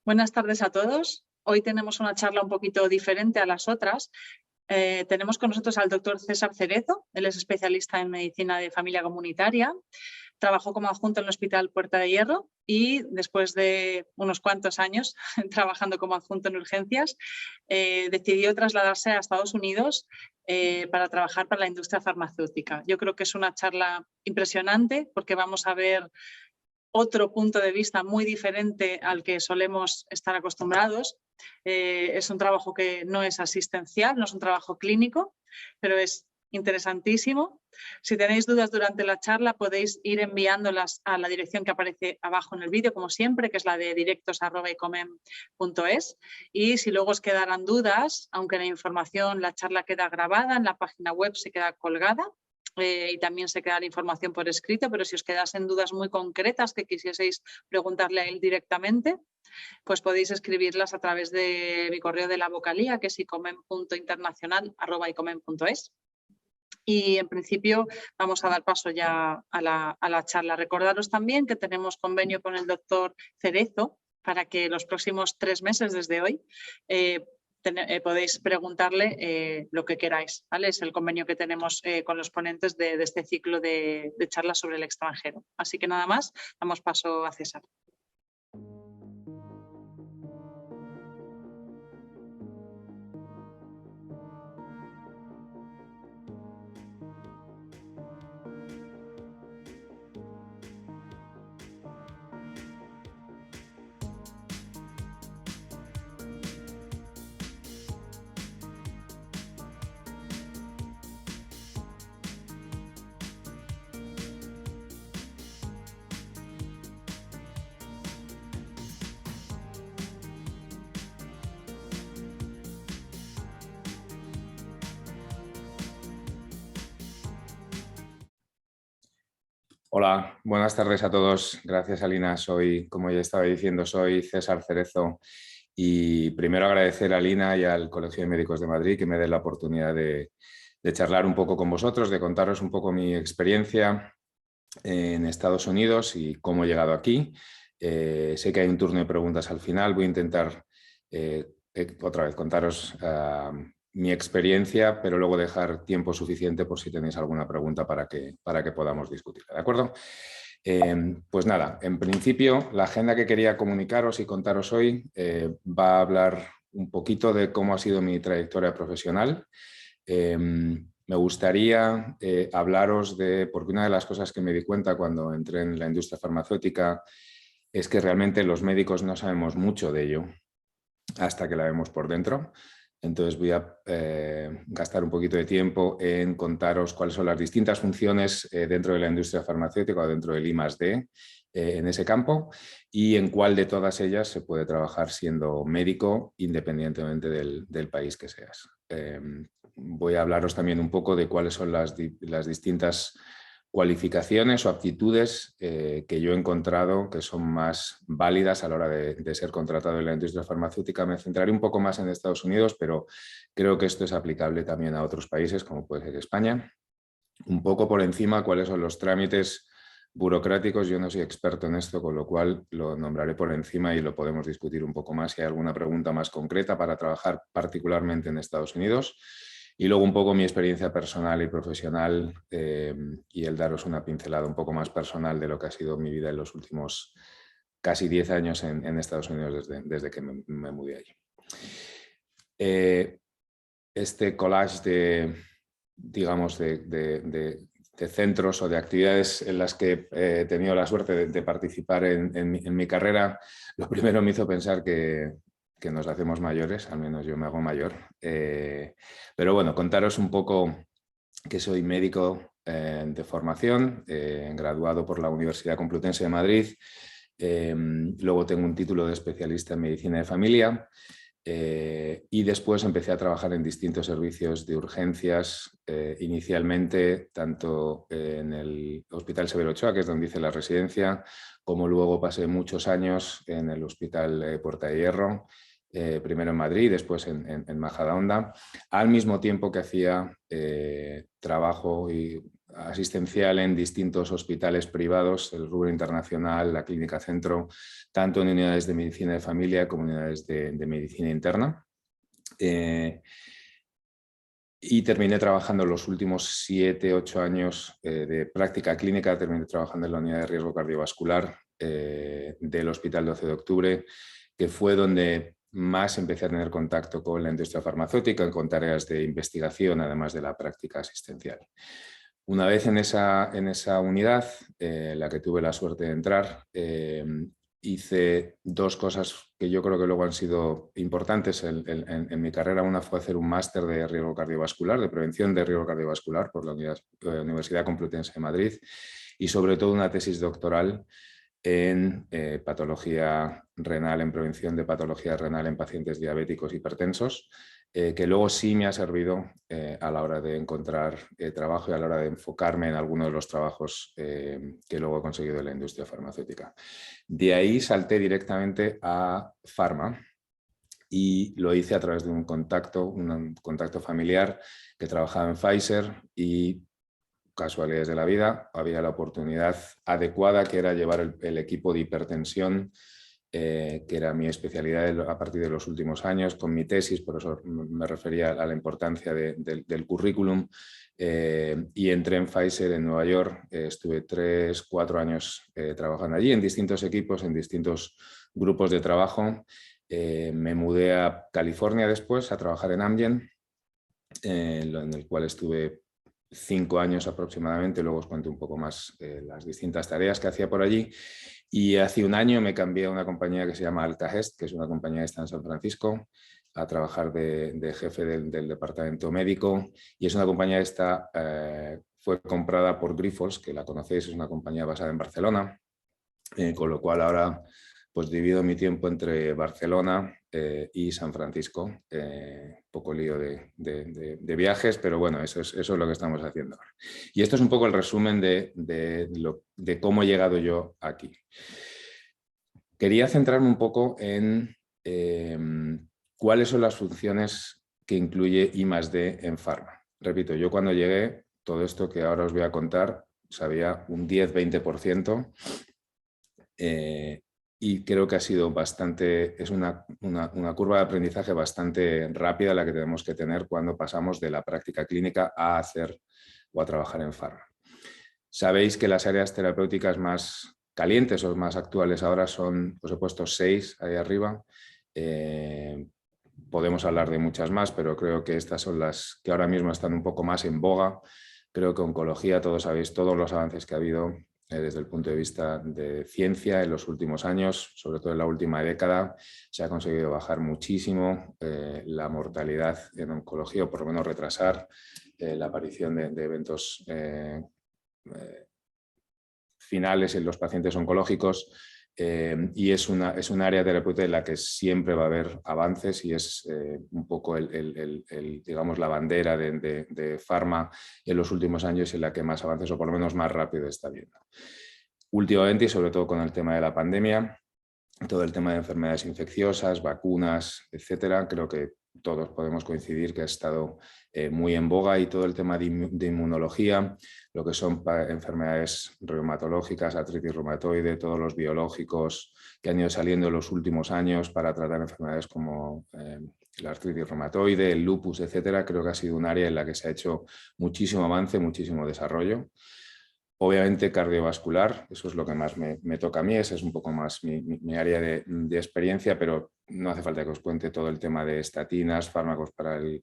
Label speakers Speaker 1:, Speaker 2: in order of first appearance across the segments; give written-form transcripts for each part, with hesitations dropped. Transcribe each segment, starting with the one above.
Speaker 1: Buenas tardes a todos. Hoy tenemos una charla un poquito diferente a las otras. Tenemos con nosotros al doctor César Cerezo. Él es especialista en medicina de familia comunitaria. Trabajó como adjunto en el Hospital Puerta de Hierro y después de unos cuantos años trabajando como adjunto en urgencias, decidió trasladarse a Estados Unidos para trabajar para la industria farmacéutica. Yo creo que es una charla impresionante porque vamos a ver otro punto de vista muy diferente al que solemos estar acostumbrados. Es un trabajo que no es asistencial, no es un trabajo clínico, pero es interesantísimo. Si tenéis dudas durante la charla podéis ir enviándolas a la dirección que aparece abajo en el vídeo, como siempre, que es la de directos@icomen.es. Y si luego os quedaran dudas, aunque la información, la charla queda grabada, en la página web se queda colgada. Y también se queda la información por escrito, pero si os quedasen dudas muy concretas que quisieseis preguntarle a él directamente, pues podéis escribirlas a través de mi correo de la vocalía, que es icomen.internacional@icomen.es. Y en principio vamos a dar paso ya a la charla. Recordaros también que tenemos convenio con el doctor Cerezo para que los próximos 3 meses desde hoy podéis preguntarle lo que queráis, ¿vale? Es el convenio que tenemos con los ponentes de este ciclo de charlas sobre el extranjero. Así que nada más, damos paso a César.
Speaker 2: Hola, buenas tardes a todos. Gracias, Alina. Como ya estaba diciendo, soy César Cerezo y primero agradecer a Alina y al Colegio de Médicos de Madrid que me den la oportunidad de charlar un poco con vosotros, de contaros un poco mi experiencia en Estados Unidos y cómo he llegado aquí. Sé que hay un turno de preguntas al final. Voy a intentar otra vez contaros mi experiencia, pero luego dejar tiempo suficiente por si tenéis alguna pregunta para que podamos discutirla, ¿de acuerdo? Pues nada, en principio la agenda que quería comunicaros y contaros hoy va a hablar un poquito de cómo ha sido mi trayectoria profesional. Me gustaría hablaros porque una de las cosas que me di cuenta cuando entré en la industria farmacéutica es que realmente los médicos no sabemos mucho de ello hasta que la vemos por dentro. Entonces voy a gastar un poquito de tiempo en contaros cuáles son las distintas funciones dentro de la industria farmacéutica o dentro del I+D en ese campo y en cuál de todas ellas se puede trabajar siendo médico independientemente del país que seas. Voy a hablaros también un poco de cuáles son las distintas cualificaciones o aptitudes que yo he encontrado que son más válidas a la hora de ser contratado en la industria farmacéutica. Me centraré un poco más en Estados Unidos, pero creo que esto es aplicable también a otros países, como puede ser España. Un poco por encima, cuáles son los trámites burocráticos. Yo no soy experto en esto, con lo cual lo nombraré por encima y lo podemos discutir un poco más si hay alguna pregunta más concreta para trabajar particularmente en Estados Unidos. Y luego un poco mi experiencia personal y profesional y el daros una pincelada un poco más personal de lo que ha sido mi vida en los últimos casi 10 años en Estados Unidos desde que me mudé allí. Este collage digamos, de centros o de actividades en las que he tenido la suerte de participar en mi carrera, lo primero me hizo pensar que nos hacemos mayores, al menos yo me hago mayor. Pero bueno, contaros un poco que soy médico de formación, graduado por la Universidad Complutense de Madrid. Luego tengo un título de especialista en medicina de familia. Y después empecé a trabajar en distintos servicios de urgencias, inicialmente tanto en el Hospital Severo Ochoa, que es donde hice la residencia, como luego pasé muchos años en el Hospital Puerta de Hierro, primero en Madrid, después en Majadahonda, al mismo tiempo que hacía trabajo asistencial en distintos hospitales privados, el Rubro Internacional, la Clínica Centro, tanto en unidades de medicina de familia como en unidades de medicina interna. Y terminé trabajando los últimos 7, 8 años de práctica clínica, terminé trabajando en la unidad de riesgo cardiovascular del Hospital 12 de Octubre, que fue donde más empecé a tener contacto con la industria farmacéutica, con tareas de investigación, además de la práctica asistencial. Una vez en esa unidad, la que tuve la suerte de entrar, hice dos cosas que yo creo que luego han sido importantes en mi carrera. Una fue hacer un máster de riesgo cardiovascular, de prevención de riesgo cardiovascular por la Universidad Complutense de Madrid, y sobre todo una tesis doctoral en patología renal, en prevención de patología renal en pacientes diabéticos hipertensos, que luego sí me ha servido a la hora de encontrar trabajo y a la hora de enfocarme en algunos de los trabajos que luego he conseguido en la industria farmacéutica. De ahí salté directamente a Pharma y lo hice a través de un contacto familiar que trabajaba en Pfizer y, casualidades de la vida, había la oportunidad adecuada, que era llevar el equipo de hipertensión, que era mi especialidad a partir de los últimos años, con mi tesis, por eso me refería a la importancia del currículum. Y entré en Pfizer en Nueva York, estuve 3, 4 años trabajando allí, en distintos equipos, en distintos grupos de trabajo. Me mudé a California después a trabajar en Amgen, en el cual estuve 5 años aproximadamente, luego os cuento un poco más las distintas tareas que hacía por allí. Y hace un año me cambié a una compañía que se llama Altahest, que es una compañía que está en San Francisco, a trabajar de jefe del departamento médico, y es una compañía que fue comprada por Grifols, que la conocéis, es una compañía basada en Barcelona, con lo cual ahora pues divido mi tiempo entre Barcelona y San Francisco. Poco lío de viajes, pero bueno, eso es lo que estamos haciendo ahora. Y esto es un poco el resumen de cómo he llegado yo aquí. Quería centrarme un poco en cuáles son las funciones que incluye I+D en Pharma. Repito, yo cuando llegué, todo esto que ahora os voy a contar, sabía un 10-20%. Y creo que ha sido es una curva de aprendizaje bastante rápida la que tenemos que tener cuando pasamos de la práctica clínica a hacer o a trabajar en Pharma. Sabéis que las áreas terapéuticas más calientes o más actuales ahora son, os he puesto 6 ahí arriba. Podemos hablar de muchas más, pero creo que estas son las que ahora mismo están un poco más en boga. Creo que oncología, todos sabéis todos los avances que ha habido desde el punto de vista de ciencia en los últimos años, sobre todo en la última década. Se ha conseguido bajar muchísimo la mortalidad en oncología, o por lo menos retrasar la aparición de eventos finales en los pacientes oncológicos, y es un área terapéutica en la que siempre va a haber avances, y es un poco digamos, la bandera de Pharma en los últimos años, en la que más avances, o por lo menos más rápido, está viendo. Últimamente, y sobre todo con el tema de la pandemia, todo el tema de enfermedades infecciosas, vacunas, etcétera, creo que todos podemos coincidir que ha estado muy en boga, y todo el tema de inmunología, lo que son enfermedades reumatológicas, artritis reumatoide, todos los biológicos que han ido saliendo en los últimos años para tratar enfermedades como la artritis reumatoide, el lupus, etcétera, creo que ha sido un área en la que se ha hecho muchísimo avance, muchísimo desarrollo. Obviamente cardiovascular, eso es lo que más me toca a mí, esa es un poco más mi área de experiencia, pero no hace falta que os cuente todo el tema de estatinas, fármacos para el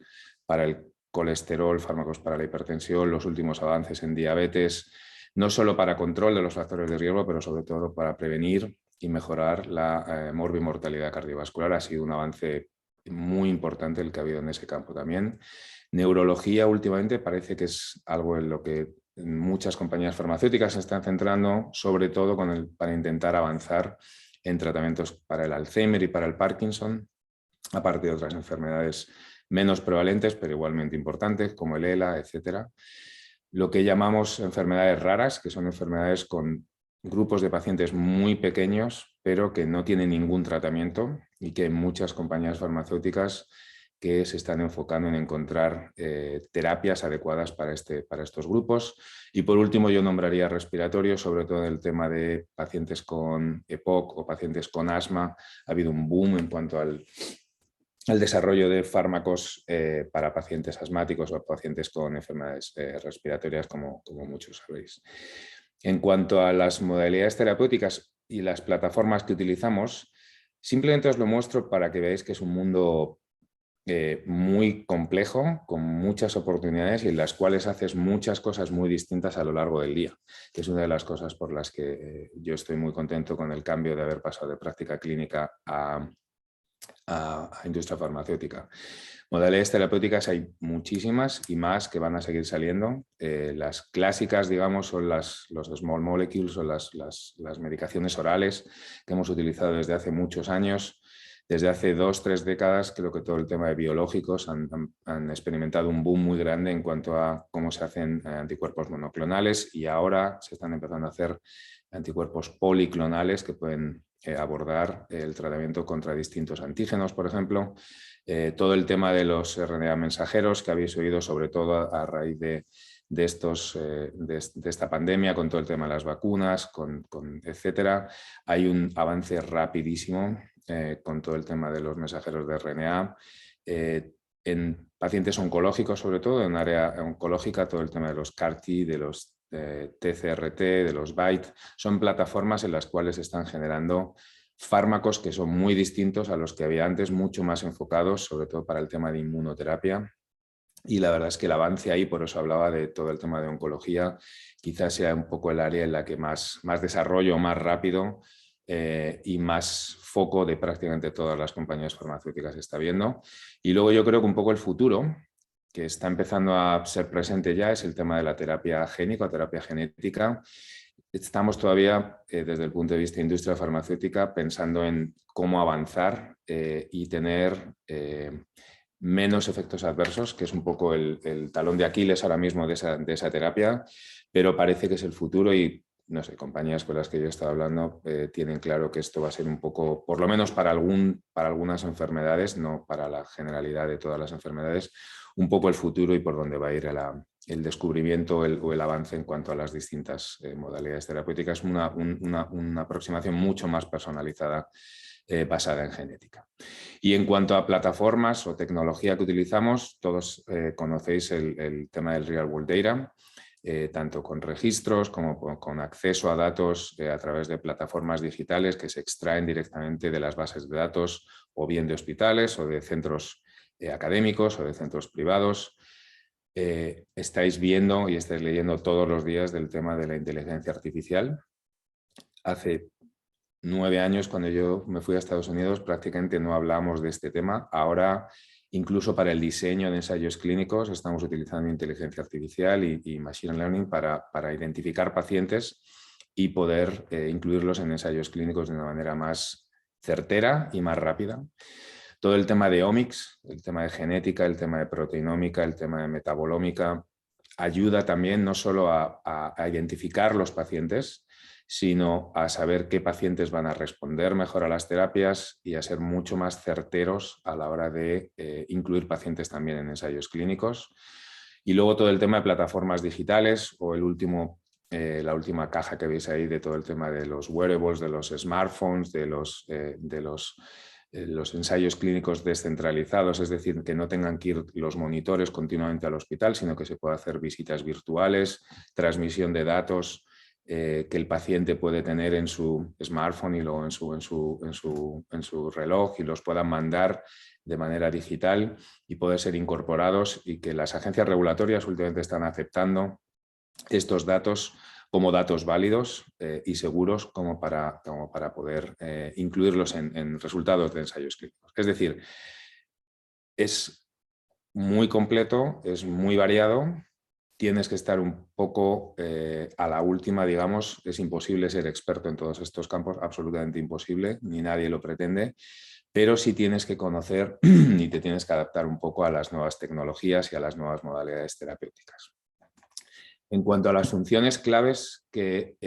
Speaker 2: colesterol, fármacos para la hipertensión, los últimos avances en diabetes, no solo para control de los factores de riesgo, pero sobre todo para prevenir y mejorar la morbimortalidad cardiovascular. Ha sido un avance muy importante el que ha habido en ese campo también. Neurología últimamente parece que es algo en lo que muchas compañías farmacéuticas se están centrando, sobre todo para intentar avanzar en tratamientos para el Alzheimer y para el Parkinson. aparte de otras enfermedades menos prevalentes, pero igualmente importantes, como el ELA, etcétera. Lo que llamamos enfermedades raras, que son enfermedades con grupos de pacientes muy pequeños, pero que no tienen ningún tratamiento y que muchas compañías farmacéuticas que se están enfocando en encontrar terapias adecuadas para estos grupos. Y por último, yo nombraría respiratorio, sobre todo en el tema de pacientes con EPOC o pacientes con asma. Ha habido un boom en cuanto al desarrollo de fármacos para pacientes asmáticos o pacientes con enfermedades respiratorias, como muchos sabéis. En cuanto a las modalidades terapéuticas y las plataformas que utilizamos, simplemente os lo muestro para que veáis que es un mundo muy complejo, con muchas oportunidades y en las cuales haces muchas cosas muy distintas a lo largo del día, que es una de las cosas por las que yo estoy muy contento con el cambio de haber pasado de práctica clínica a industria farmacéutica. Modalidades terapéuticas hay muchísimas y más que van a seguir saliendo. Las clásicas, digamos, son los small molecules o las medicaciones orales que hemos utilizado desde hace muchos años. Desde hace 2 o 3 décadas creo que todo el tema de biológicos han experimentado un boom muy grande en cuanto a cómo se hacen anticuerpos monoclonales, y ahora se están empezando a hacer anticuerpos policlonales que pueden abordar el tratamiento contra distintos antígenos, por ejemplo. Todo el tema de los RNA mensajeros que habéis oído, sobre todo a raíz de esta pandemia, con todo el tema de las vacunas, etcétera. Hay un avance rapidísimo con todo el tema de los mensajeros de RNA. En pacientes oncológicos, sobre todo en área oncológica, todo el tema de los CAR-T, de los TCRT, de los BiTE, son plataformas en las cuales se están generando fármacos que son muy distintos a los que había antes, mucho más enfocados, sobre todo para el tema de inmunoterapia. Y la verdad es que el avance ahí, por eso hablaba de todo el tema de oncología, quizás sea un poco el área en la que más desarrollo, más rápido y más foco de prácticamente todas las compañías farmacéuticas se está viendo. Y luego yo creo que un poco el futuro, que está empezando a ser presente ya, es el tema de la terapia génica o terapia genética. Estamos todavía, desde el punto de vista de industria farmacéutica, pensando en cómo avanzar y tener menos efectos adversos, que es un poco el talón de Aquiles ahora mismo de esa terapia, pero parece que es el futuro y, no sé, compañías con las que yo he estado hablando tienen claro que esto va a ser un poco, por lo menos para algunas enfermedades, no para la generalidad de todas las enfermedades, un poco el futuro y por dónde va a ir el descubrimiento o el avance en cuanto a las distintas modalidades terapéuticas, una aproximación mucho más personalizada basada en genética. Y en cuanto a plataformas o tecnología que utilizamos, todos conocéis el tema del Real World Data, tanto con registros como con acceso a datos a través de plataformas digitales que se extraen directamente de las bases de datos o bien de hospitales o de centros académicos o de centros privados. Estáis viendo y estáis leyendo todos los días del tema de la inteligencia artificial. Hace 9 años, cuando yo me fui a Estados Unidos, prácticamente no hablábamos de este tema. Ahora, incluso para el diseño de ensayos clínicos, estamos utilizando inteligencia artificial y machine learning para identificar pacientes y poder incluirlos en ensayos clínicos de una manera más certera y más rápida. Todo el tema de omics, el tema de genética, el tema de proteinómica, el tema de metabolómica, ayuda también no solo a identificar los pacientes, sino a saber qué pacientes van a responder mejor a las terapias y a ser mucho más certeros a la hora de incluir pacientes también en ensayos clínicos. Y luego todo el tema de plataformas digitales o la última caja que veis ahí de todo el tema de los wearables, de los smartphones, de los ensayos clínicos descentralizados, es decir, que no tengan que ir los monitores continuamente al hospital, sino que se pueda hacer visitas virtuales, transmisión de datos que el paciente puede tener en su smartphone y luego en su reloj y los puedan mandar de manera digital y poder ser incorporados, y que las agencias regulatorias últimamente están aceptando estos datos como datos válidos y seguros como para poder incluirlos en resultados de ensayos clínicos. Es decir, es muy completo, es muy variado, tienes que estar un poco a la última, digamos. Es imposible ser experto en todos estos campos, absolutamente imposible, ni nadie lo pretende, pero sí tienes que conocer y te tienes que adaptar un poco a las nuevas tecnologías y a las nuevas modalidades terapéuticas. En cuanto a las funciones claves que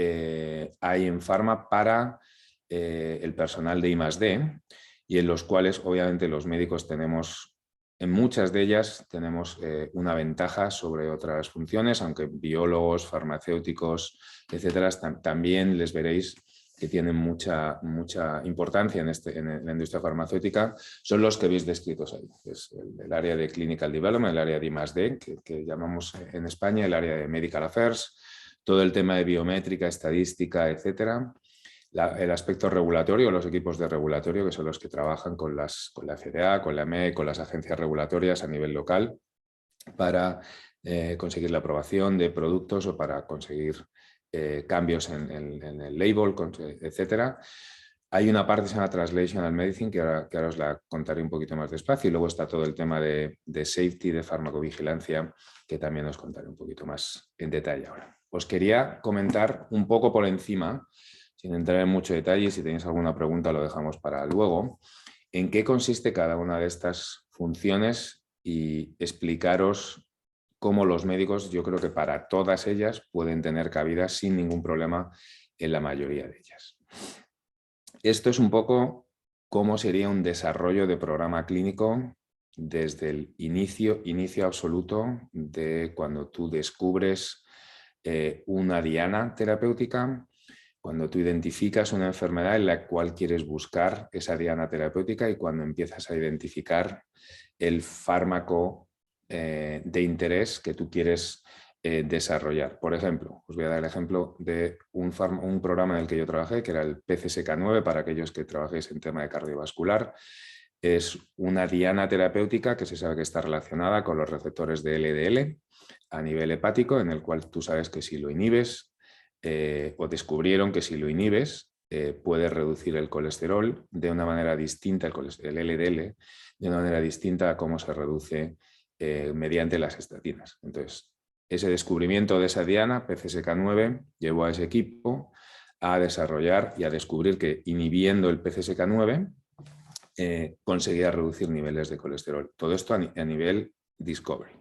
Speaker 2: hay en Pharma para el personal de I+D, y en los cuales obviamente los médicos tenemos, en muchas de ellas tenemos una ventaja sobre otras funciones, aunque biólogos, farmacéuticos, etcétera, también les veréis que tienen mucha importancia en la industria farmacéutica, son los que veis descritos ahí. Es el área de Clinical Development, el área de I+D, que llamamos en España el área de Medical Affairs, todo el tema de biométrica, estadística, etcétera. El aspecto regulatorio, los equipos de regulatorio, que son los que trabajan con la FDA, con la EME, con las agencias regulatorias a nivel local, para conseguir la aprobación de productos o para conseguir cambios en el label, etcétera. Hay una parte que se llama Translational Medicine, que ahora os la contaré un poquito más despacio, y luego está todo el tema de safety, de farmacovigilancia, que también os contaré un poquito más en detalle ahora. Os quería comentar un poco por encima, sin entrar en mucho detalle, si tenéis alguna pregunta lo dejamos para luego, en qué consiste cada una de estas funciones y explicaros cómo los médicos, yo creo que para todas ellas pueden tener cabida sin ningún problema en la mayoría de ellas. Esto es un poco cómo sería un desarrollo de programa clínico desde el inicio absoluto de cuando tú descubres una diana terapéutica, cuando tú identificas una enfermedad en la cual quieres buscar esa diana terapéutica y cuando empiezas a identificar el fármaco de interés que tú quieres desarrollar. Por ejemplo, os voy a dar el ejemplo de un programa en el que yo trabajé, que era el PCSK9, para aquellos que trabajéis en tema de cardiovascular. Es una diana terapéutica que se sabe que está relacionada con los receptores de LDL a nivel hepático, en el cual tú sabes que si lo inhibes, o descubrieron que si lo inhibes, puede reducir el colesterol de una manera distinta, el LDL, de una manera distinta a cómo se reduce mediante las estatinas. Entonces, ese descubrimiento de esa diana, PCSK9, llevó a ese equipo a desarrollar y a descubrir que inhibiendo el PCSK9 conseguía reducir niveles de colesterol. Todo esto a nivel discovery.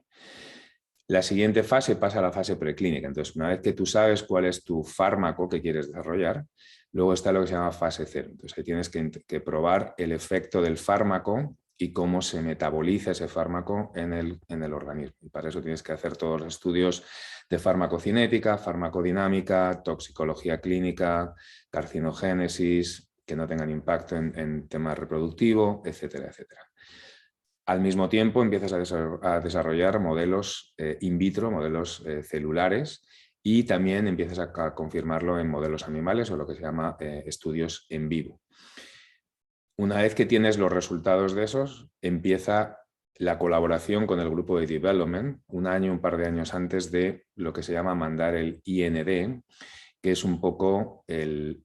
Speaker 2: La siguiente fase pasa a la fase preclínica. Entonces, una vez que tú sabes cuál es tu fármaco que quieres desarrollar, luego está lo que se llama fase 0. Entonces, ahí tienes que probar el efecto del fármaco y cómo se metaboliza ese fármaco en el organismo. Y para eso tienes que hacer todos los estudios de farmacocinética, farmacodinámica, toxicología clínica, carcinogénesis, que no tengan impacto en tema reproductivo, etcétera, etcétera. Al mismo tiempo empiezas a desarrollar modelos in vitro, modelos celulares, y también empiezas a confirmarlo en modelos animales o lo que se llama estudios en vivo. Una vez que tienes los resultados de esos, empieza la colaboración con el grupo de development, un par de años antes de lo que se llama mandar el IND, que es un poco el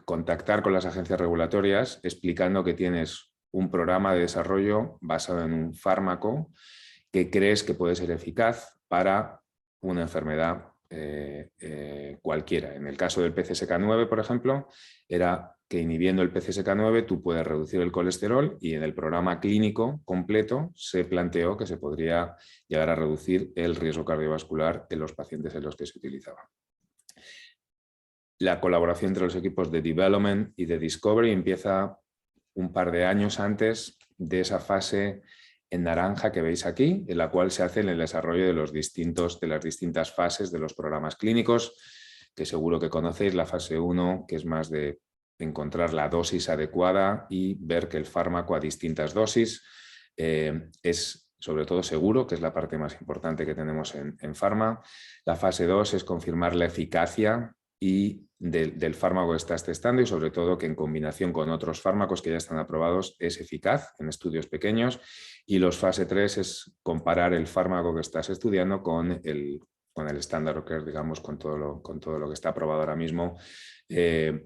Speaker 2: contactar con las agencias regulatorias explicando que tienes un programa de desarrollo basado en un fármaco que crees que puede ser eficaz para una enfermedad cualquiera. En el caso del PCSK9, por ejemplo, era que inhibiendo el PCSK9 tú puedes reducir el colesterol, y en el programa clínico completo se planteó que se podría llegar a reducir el riesgo cardiovascular en los pacientes en los que se utilizaba. La colaboración entre los equipos de development y de discovery empieza un par de años antes de esa fase en naranja que veis aquí, en la cual se hace el desarrollo de las distintas fases de los programas clínicos, que seguro que conocéis. La fase 1, que es más de encontrar la dosis adecuada y ver que el fármaco a distintas dosis es sobre todo seguro, que es la parte más importante que tenemos en Pharma. La fase 2 es confirmar la eficacia y del fármaco que estás testando, y sobre todo que en combinación con otros fármacos que ya están aprobados es eficaz en estudios pequeños. Y los fase 3 es comparar el fármaco que estás estudiando con el estándar of care, digamos, con todo lo que está aprobado ahora mismo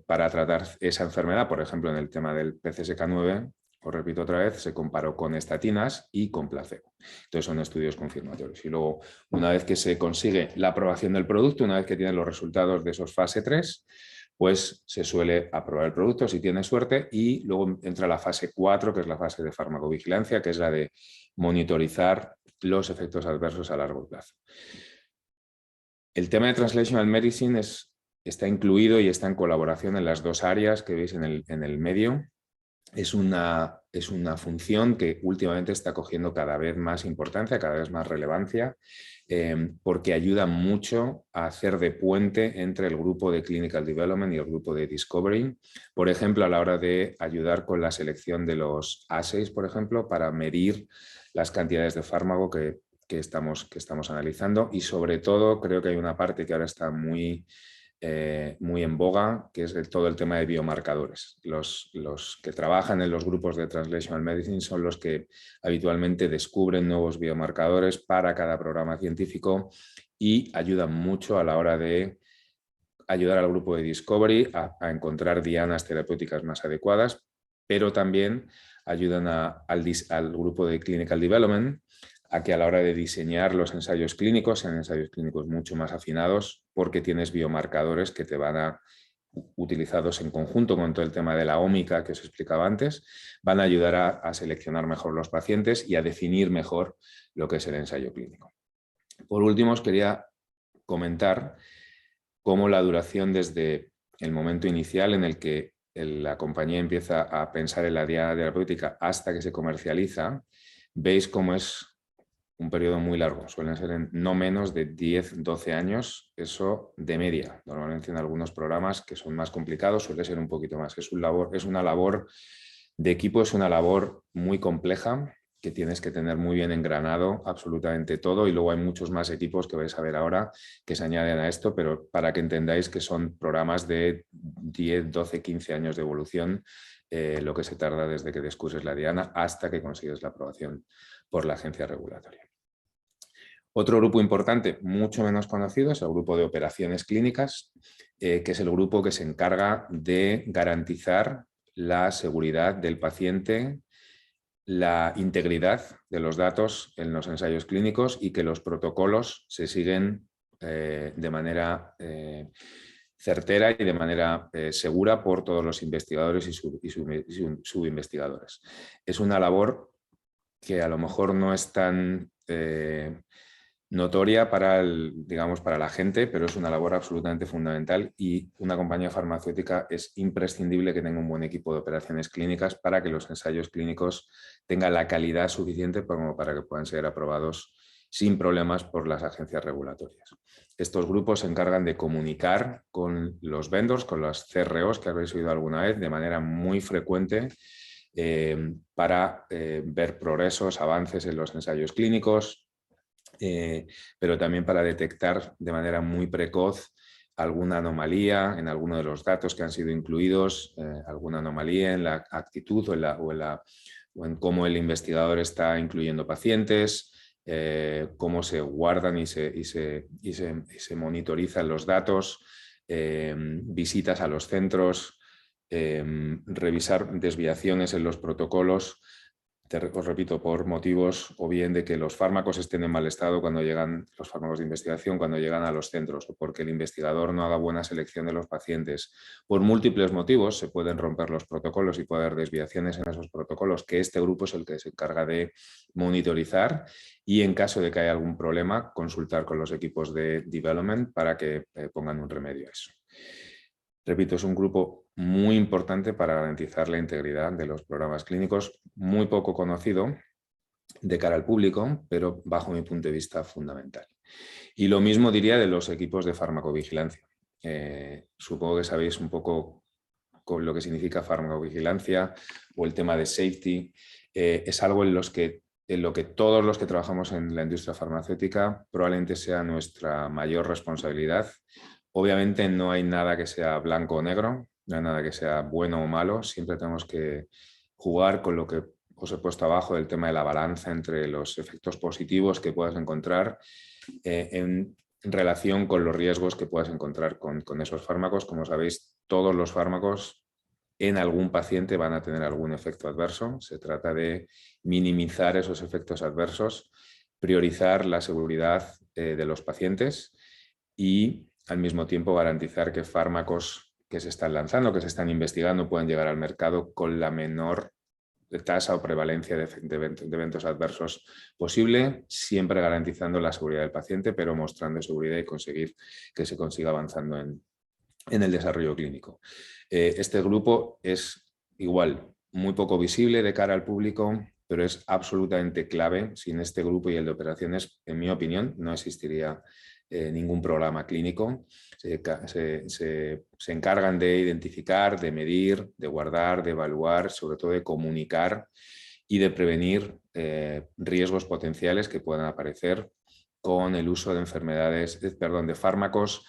Speaker 2: para tratar esa enfermedad. Por ejemplo, en el tema del PCSK9, os repito otra vez, se comparó con estatinas y con placebo. Entonces son estudios confirmatorios. Y luego, una vez que se consigue la aprobación del producto, una vez que tienes los resultados de esos fase 3, pues se suele aprobar el producto si tiene suerte, y luego entra la fase 4, que es la fase de farmacovigilancia, que es la de monitorizar los efectos adversos a largo plazo. El tema de Translational Medicine está incluido y está en colaboración en las dos áreas que veis en el medio. Es una función que últimamente está cogiendo cada vez más importancia, cada vez más relevancia, porque ayuda mucho a hacer de puente entre el grupo de Clinical Development y el grupo de Discovery. Por ejemplo, a la hora de ayudar con la selección de los assays, por ejemplo, para medir las cantidades de fármaco que estamos analizando. Y sobre todo, creo que hay una parte que ahora está muy en boga, que es todo el tema de biomarcadores. Los que trabajan en los grupos de Translational Medicine son los que habitualmente descubren nuevos biomarcadores para cada programa científico y ayudan mucho a la hora de ayudar al grupo de Discovery a encontrar dianas terapéuticas más adecuadas, pero también ayudan al grupo de Clinical Development a que a la hora de diseñar los ensayos clínicos sean ensayos clínicos mucho más afinados, porque tienes biomarcadores que te van a, utilizados en conjunto con todo el tema de la ómica que os explicaba antes, van a ayudar a seleccionar mejor los pacientes y a definir mejor lo que es el ensayo clínico. Por último, os quería comentar cómo la duración desde el momento inicial en el que la compañía empieza a pensar en la diana terapéutica hasta que se comercializa, veis cómo es un periodo muy largo, suelen ser en no menos de 10-12 años, eso de media. Normalmente en algunos programas que son más complicados suele ser un poquito más. Es una labor de equipo, es una labor muy compleja, que tienes que tener muy bien engranado absolutamente todo, y luego hay muchos más equipos que vais a ver ahora que se añaden a esto, pero para que entendáis que son programas de 10, 12, 15 años de evolución, lo que se tarda desde que descubres la diana hasta que consigues la aprobación por la agencia regulatoria. Otro grupo importante, mucho menos conocido, es el grupo de operaciones clínicas, que es el grupo que se encarga de garantizar la seguridad del paciente, la integridad de los datos en los ensayos clínicos y que los protocolos se siguen de manera certera y de manera segura por todos los investigadores y subinvestigadores. Es una labor que a lo mejor no es tan notoria para la gente, pero es una labor absolutamente fundamental, y una compañía farmacéutica es imprescindible que tenga un buen equipo de operaciones clínicas para que los ensayos clínicos tengan la calidad suficiente como para que puedan ser aprobados sin problemas por las agencias regulatorias. Estos grupos se encargan de comunicar con los vendors, con las CROs que habéis oído alguna vez, de manera muy frecuente, para ver progresos, avances en los ensayos clínicos, pero también para detectar de manera muy precoz alguna anomalía en alguno de los datos que han sido incluidos, alguna anomalía en la actitud o en cómo el investigador está incluyendo pacientes, cómo se guardan y se monitorizan los datos, visitas a los centros, revisar desviaciones en los protocolos. Os repito, por motivos o bien de que los fármacos estén en mal estado cuando llegan, los fármacos de investigación cuando llegan a los centros, o porque el investigador no haga buena selección de los pacientes. Por múltiples motivos se pueden romper los protocolos y puede haber desviaciones en esos protocolos, que este grupo es el que se encarga de monitorizar, y en caso de que haya algún problema, consultar con los equipos de development para que pongan un remedio a eso. Repito, es un grupo muy importante para garantizar la integridad de los programas clínicos, muy poco conocido de cara al público, pero bajo mi punto de vista fundamental. Y lo mismo diría de los equipos de farmacovigilancia. Supongo que sabéis un poco con lo que significa farmacovigilancia o el tema de safety. Es algo en lo que todos los que trabajamos en la industria farmacéutica probablemente sea nuestra mayor responsabilidad. Obviamente no hay nada que sea blanco o negro, no hay nada que sea bueno o malo, siempre tenemos que jugar con lo que os he puesto abajo, del tema de la balanza entre los efectos positivos que puedas encontrar en relación con los riesgos que puedas encontrar con esos fármacos. Como sabéis, todos los fármacos en algún paciente van a tener algún efecto adverso. Se trata de minimizar esos efectos adversos, priorizar la seguridad de los pacientes y al mismo tiempo garantizar que fármacos que se están lanzando, que se están investigando, puedan llegar al mercado con la menor tasa o prevalencia de eventos adversos posible, siempre garantizando la seguridad del paciente, pero mostrando seguridad y conseguir que se consiga avanzando en el desarrollo clínico. Este grupo es igual, muy poco visible de cara al público, pero es absolutamente clave. Sin este grupo y el de operaciones, en mi opinión, no existiría ningún programa clínico. Se encargan de identificar, de medir, de guardar, de evaluar, sobre todo de comunicar y de prevenir riesgos potenciales que puedan aparecer con el uso de de fármacos,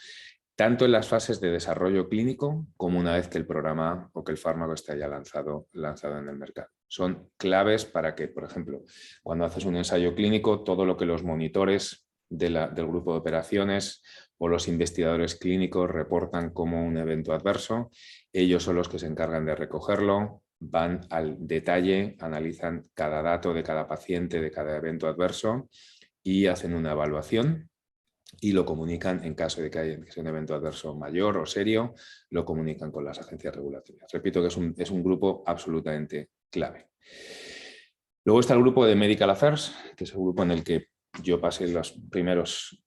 Speaker 2: tanto en las fases de desarrollo clínico como una vez que el programa o que el fármaco está ya lanzado en el mercado. Son claves para que, por ejemplo, cuando haces un ensayo clínico, todo lo que los monitores del grupo de operaciones o los investigadores clínicos reportan como un evento adverso, ellos son los que se encargan de recogerlo, van al detalle, analizan cada dato de cada paciente, de cada evento adverso y hacen una evaluación y lo comunican en caso de que sea un evento adverso mayor o serio, lo comunican con las agencias regulatorias. Repito que es un grupo absolutamente clave. Luego está el grupo de Medical Affairs, que es el grupo en el que yo pasé los primeros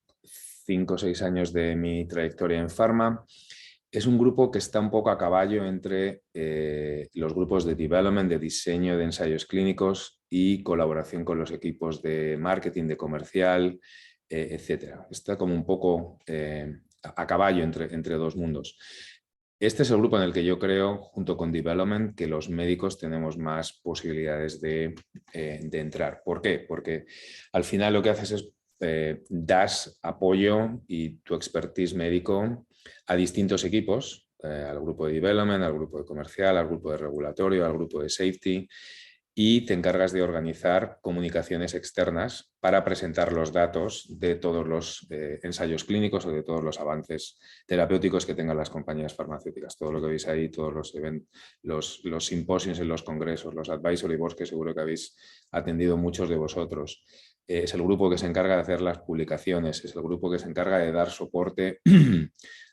Speaker 2: 5 o 6 años de mi trayectoria en Pharma. Es un grupo que está un poco a caballo entre los grupos de development, de diseño de ensayos clínicos y colaboración con los equipos de marketing, de comercial, etcétera. Está como un poco a caballo entre dos mundos. Este es el grupo en el que yo creo, junto con Development, que los médicos tenemos más posibilidades de entrar. ¿Por qué? Porque al final lo que haces es das apoyo y tu expertise médico a distintos equipos, al grupo de Development, al grupo de comercial, al grupo de regulatorio, al grupo de Safety, y te encargas de organizar comunicaciones externas para presentar los datos de todos los ensayos clínicos o de todos los avances terapéuticos que tengan las compañías farmacéuticas. Todo lo que veis ahí, todos los simposios en los congresos, los advisory boards que seguro que habéis atendido muchos de vosotros. Es el grupo que se encarga de hacer las publicaciones, es el grupo que se encarga de dar soporte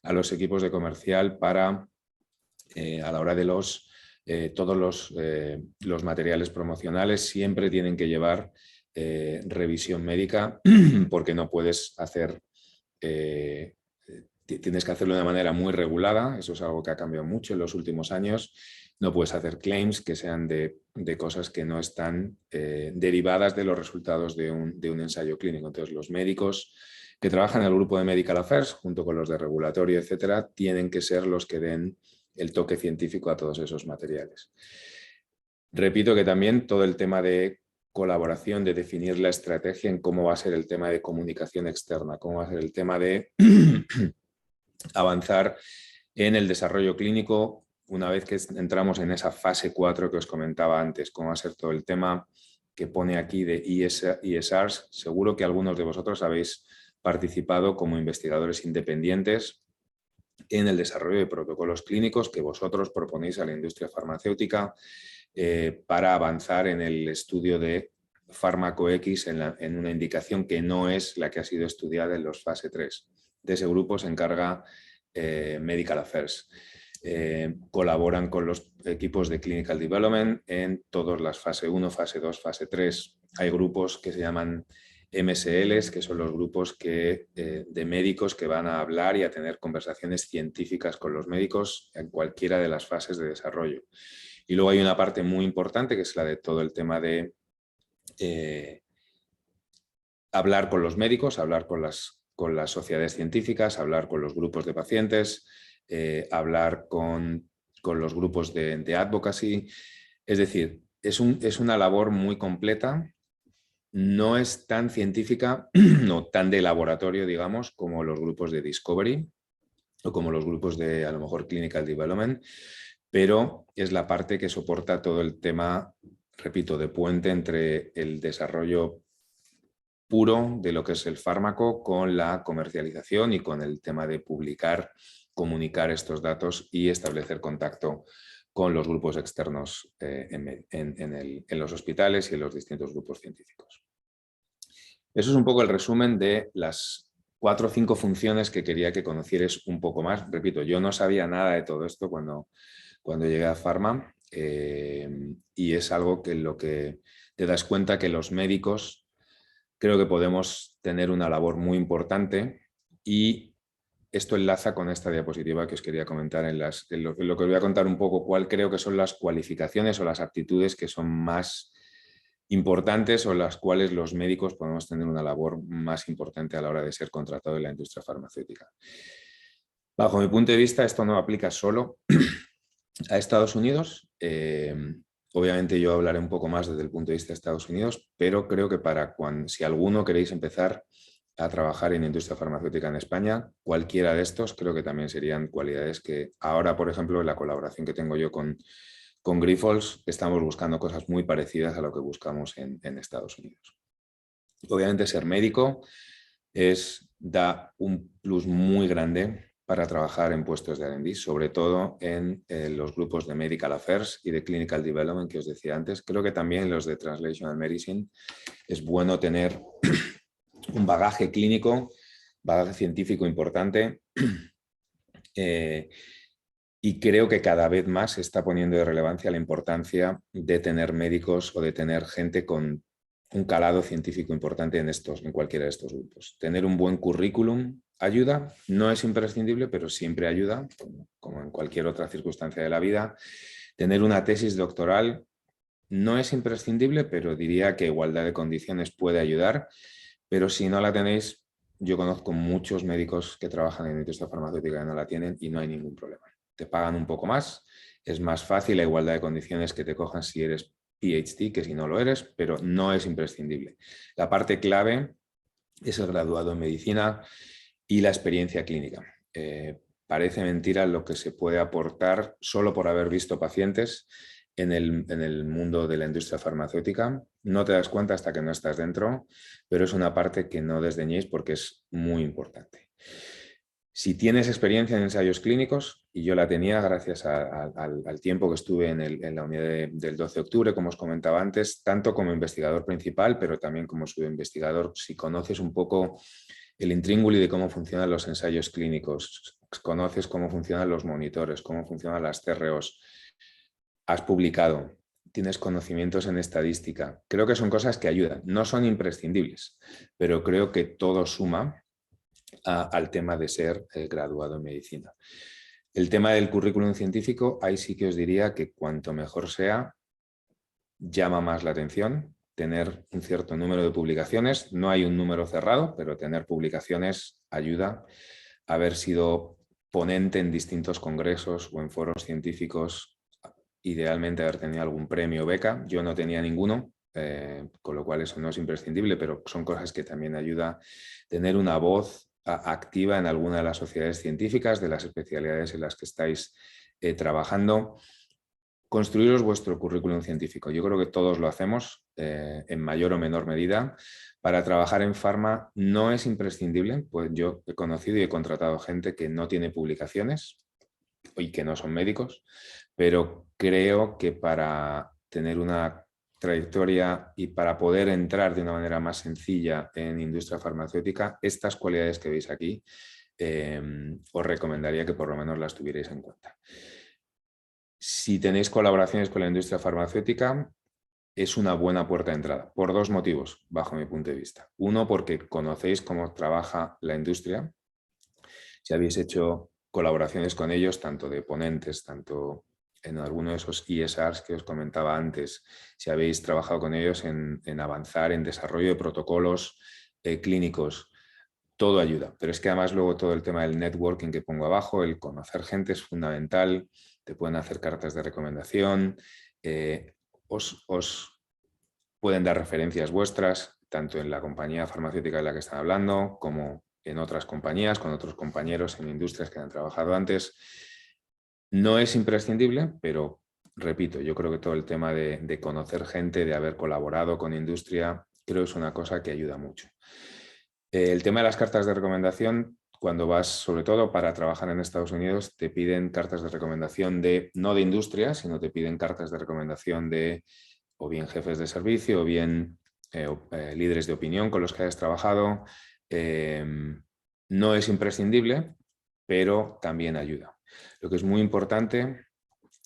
Speaker 2: a los equipos de comercial para, a la hora de todos los materiales promocionales siempre tienen que llevar revisión médica porque no puedes hacer, tienes que hacerlo de una manera muy regulada, eso es algo que ha cambiado mucho en los últimos años, no puedes hacer claims que sean de cosas que no están derivadas de los resultados de un ensayo clínico. Entonces los médicos que trabajan en el grupo de Medical Affairs, junto con los de regulatorio, etcétera, tienen que ser los que den el toque científico a todos esos materiales. Repito que también todo el tema de colaboración, de definir la estrategia en cómo va a ser el tema de comunicación externa, cómo va a ser el tema de avanzar en el desarrollo clínico una vez que entramos en esa fase 4 que os comentaba antes, cómo va a ser todo el tema que pone aquí de ESRs. Seguro que algunos de vosotros habéis participado como investigadores independientes en el desarrollo de protocolos clínicos que vosotros proponéis a la industria farmacéutica para avanzar en el estudio de fármaco X en una indicación que no es la que ha sido estudiada en los fase 3. De ese grupo se encarga Medical Affairs. Colaboran con los equipos de Clinical Development en todas las fase 1, fase 2, fase 3. Hay grupos que se llaman MSLs, que son los grupos de médicos que van a hablar y a tener conversaciones científicas con los médicos en cualquiera de las fases de desarrollo. Y luego hay una parte muy importante que es la de todo el tema de hablar con los médicos, hablar con las sociedades científicas, hablar con los grupos de pacientes, hablar con los grupos de advocacy. Es decir, es una labor muy completa. No es tan científica, no tan de laboratorio, digamos, como los grupos de Discovery o como los grupos de, a lo mejor, Clinical Development, pero es la parte que soporta todo el tema, repito, de puente entre el desarrollo puro de lo que es el fármaco con la comercialización y con el tema de publicar, comunicar estos datos y establecer contacto con los grupos externos en los hospitales y en los distintos grupos científicos. Eso es un poco el resumen de las 4 o 5 funciones que quería que conocieras un poco más. Repito, yo no sabía nada de todo esto cuando llegué a Pharma, y es algo que lo que te das cuenta que los médicos creo que podemos tener una labor muy importante, y esto enlaza con esta diapositiva que os quería comentar en lo que os voy a contar un poco cuál creo que son las cualificaciones o las aptitudes que son más importantes o las cuales los médicos podemos tener una labor más importante a la hora de ser contratado en la industria farmacéutica. Bajo mi punto de vista, esto no aplica solo a Estados Unidos. Obviamente yo hablaré un poco más desde el punto de vista de Estados Unidos, pero creo que si alguno queréis empezar a trabajar en industria farmacéutica en España, cualquiera de estos creo que también serían cualidades que ahora, por ejemplo, en la colaboración que tengo yo con Grifols, estamos buscando cosas muy parecidas a lo que buscamos en Estados Unidos. Obviamente ser médico da un plus muy grande para trabajar en puestos de R&D, sobre todo en los grupos de Medical Affairs y de Clinical Development que os decía antes. Creo que también los de Translational Medicine es bueno tener un bagaje clínico, bagaje científico importante, y creo que cada vez más se está poniendo de relevancia la importancia de tener médicos o de tener gente con un calado científico importante en cualquiera de estos grupos. Tener un buen currículum ayuda, no es imprescindible, pero siempre ayuda, como en cualquier otra circunstancia de la vida. Tener una tesis doctoral no es imprescindible, pero diría que igualdad de condiciones puede ayudar, pero si no la tenéis, yo conozco muchos médicos que trabajan en la industria farmacéutica que no la tienen y no hay ningún problema. Te pagan un poco más, es más fácil la igualdad de condiciones que te cojan si eres PhD que si no lo eres, pero no es imprescindible. La parte clave es el graduado en medicina y la experiencia clínica. Parece mentira lo que se puede aportar solo por haber visto pacientes en el mundo de la industria farmacéutica. No te das cuenta hasta que no estás dentro, pero es una parte que no desdeñéis porque es muy importante. Si tienes experiencia en ensayos clínicos, y yo la tenía gracias al tiempo que estuve en la unidad del 12 de octubre, como os comentaba antes, tanto como investigador principal, pero también como subinvestigador, si conoces un poco el intríngulis de cómo funcionan los ensayos clínicos, conoces cómo funcionan los monitores, cómo funcionan las CROs, has publicado, tienes conocimientos en estadística. Creo que son cosas que ayudan, no son imprescindibles, pero creo que todo suma al tema de ser graduado en medicina. El tema del currículum científico, ahí sí que os diría que cuanto mejor sea, llama más la atención. Tener un cierto número de publicaciones, no hay un número cerrado, pero tener publicaciones ayuda. Haber sido ponente en distintos congresos o en foros científicos, idealmente haber tenido algún premio o beca. Yo no tenía ninguno, con lo cual eso no es imprescindible, pero son cosas que también ayuda. Tener una voz activa en alguna de las sociedades científicas, de las especialidades en las que estáis trabajando. Construiros vuestro currículum científico. Yo creo que todos lo hacemos en mayor o menor medida. Para trabajar en farma no es imprescindible, pues yo he conocido y he contratado gente que no tiene publicaciones y que no son médicos, pero creo que para tener una trayectoria y para poder entrar de una manera más sencilla en industria farmacéutica, estas cualidades que veis aquí, os recomendaría que por lo menos las tuvierais en cuenta. Si tenéis colaboraciones con la industria farmacéutica, es una buena puerta de entrada, por dos motivos, bajo mi punto de vista. Uno, porque conocéis cómo trabaja la industria. Si habéis hecho colaboraciones con ellos, tanto de ponentes, tanto en alguno de esos ESRs que os comentaba antes, si habéis trabajado con ellos en avanzar en desarrollo de protocolos clínicos, todo ayuda. Pero es que además luego todo el tema del networking que pongo abajo, el conocer gente es fundamental, te pueden hacer cartas de recomendación, os pueden dar referencias vuestras, tanto en la compañía farmacéutica de la que están hablando, como en otras compañías, con otros compañeros en industrias que han trabajado antes. No es imprescindible, pero repito, yo creo que todo el tema de conocer gente, de haber colaborado con industria, creo que es una cosa que ayuda mucho. El tema de las cartas de recomendación, cuando vas, sobre todo para trabajar en Estados Unidos, te piden cartas de recomendación no de industria, sino te piden cartas de recomendación de o bien jefes de servicio o bien líderes de opinión con los que hayas trabajado. No es imprescindible, pero también ayuda. Lo que es muy importante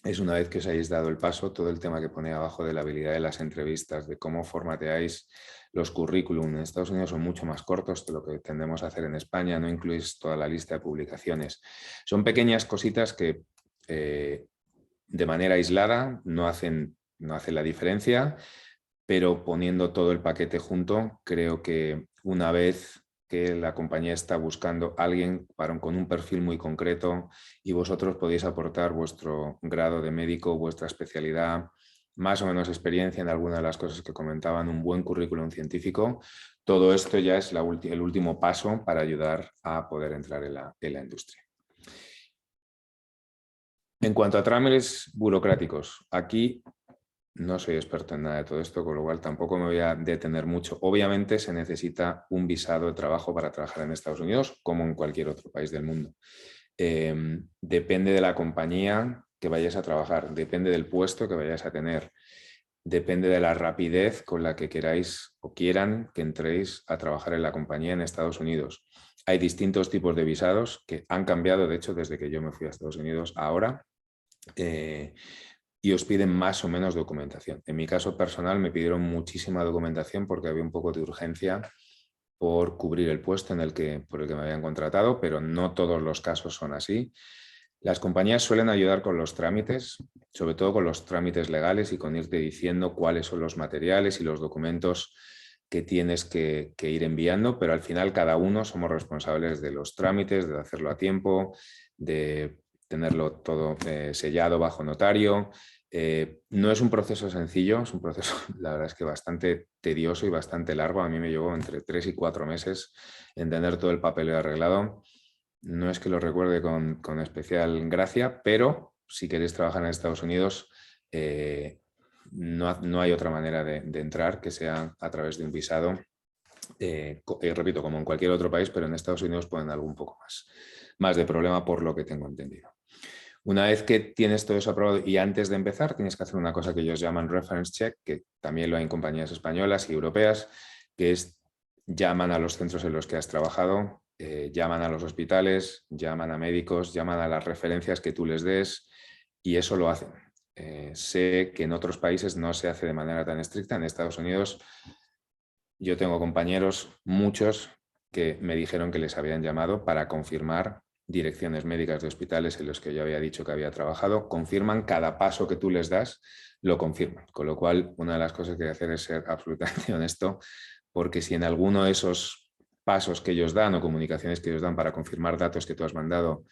Speaker 2: es, una vez que os hayáis dado el paso, todo el tema que pone abajo de la habilidad de las entrevistas, de cómo formateáis los currículum. En Estados Unidos son mucho más cortos que lo que tendemos a hacer en España, no incluís toda la lista de publicaciones. Son pequeñas cositas que de manera aislada no hacen la diferencia, pero poniendo todo el paquete junto, creo que una vez que la compañía está buscando a alguien con un perfil muy concreto y vosotros podéis aportar vuestro grado de médico, vuestra especialidad, más o menos experiencia en alguna de las cosas que comentaban, un buen currículum científico, todo esto ya es el último paso para ayudar a poder entrar en la industria. En cuanto a trámites burocráticos, aquí no soy experto en nada de todo esto, con lo cual tampoco me voy a detener mucho. Obviamente se necesita un visado de trabajo para trabajar en Estados Unidos, como en cualquier otro país del mundo. Depende de la compañía que vayáis a trabajar, depende del puesto que vayáis a tener, depende de la rapidez con la que queráis o quieran que entréis a trabajar en la compañía en Estados Unidos. Hay distintos tipos de visados que han cambiado, de hecho, desde que yo me fui a Estados Unidos ahora. Y os piden más o menos documentación. En mi caso personal me pidieron muchísima documentación porque había un poco de urgencia por cubrir el puesto por el que me habían contratado, pero no todos los casos son así. Las compañías suelen ayudar con los trámites, sobre todo con los trámites legales y con irte diciendo cuáles son los materiales y los documentos que tienes que ir enviando, pero al final cada uno somos responsables de los trámites, de hacerlo a tiempo, de tenerlo todo sellado bajo notario. No es un proceso sencillo, es un proceso, la verdad es que bastante tedioso y bastante largo. A mí me llevó entre 3 y 4 meses en tener todo el papeleo arreglado. No es que lo recuerde con especial gracia, pero si queréis trabajar en Estados Unidos, no hay otra manera de entrar que sea a través de un visado. Repito, como en cualquier otro país, pero en Estados Unidos pueden dar un poco más de problema por lo que tengo entendido. Una vez que tienes todo eso aprobado y antes de empezar tienes que hacer una cosa que ellos llaman reference check, que también lo hay en compañías españolas y europeas, que es llaman a los centros en los que has trabajado, llaman a los hospitales, llaman a médicos, llaman a las referencias que tú les des y eso lo hacen. Sé que en otros países no se hace de manera tan estricta. En Estados Unidos yo tengo compañeros, muchos, que me dijeron que les habían llamado para confirmar direcciones médicas de hospitales en los que yo había dicho que había trabajado, confirman cada paso que tú les das, lo confirman. Con lo cual, una de las cosas que hay que hacer es ser absolutamente honesto, porque si en alguno de esos pasos que ellos dan o comunicaciones que ellos dan para confirmar datos que tú has mandado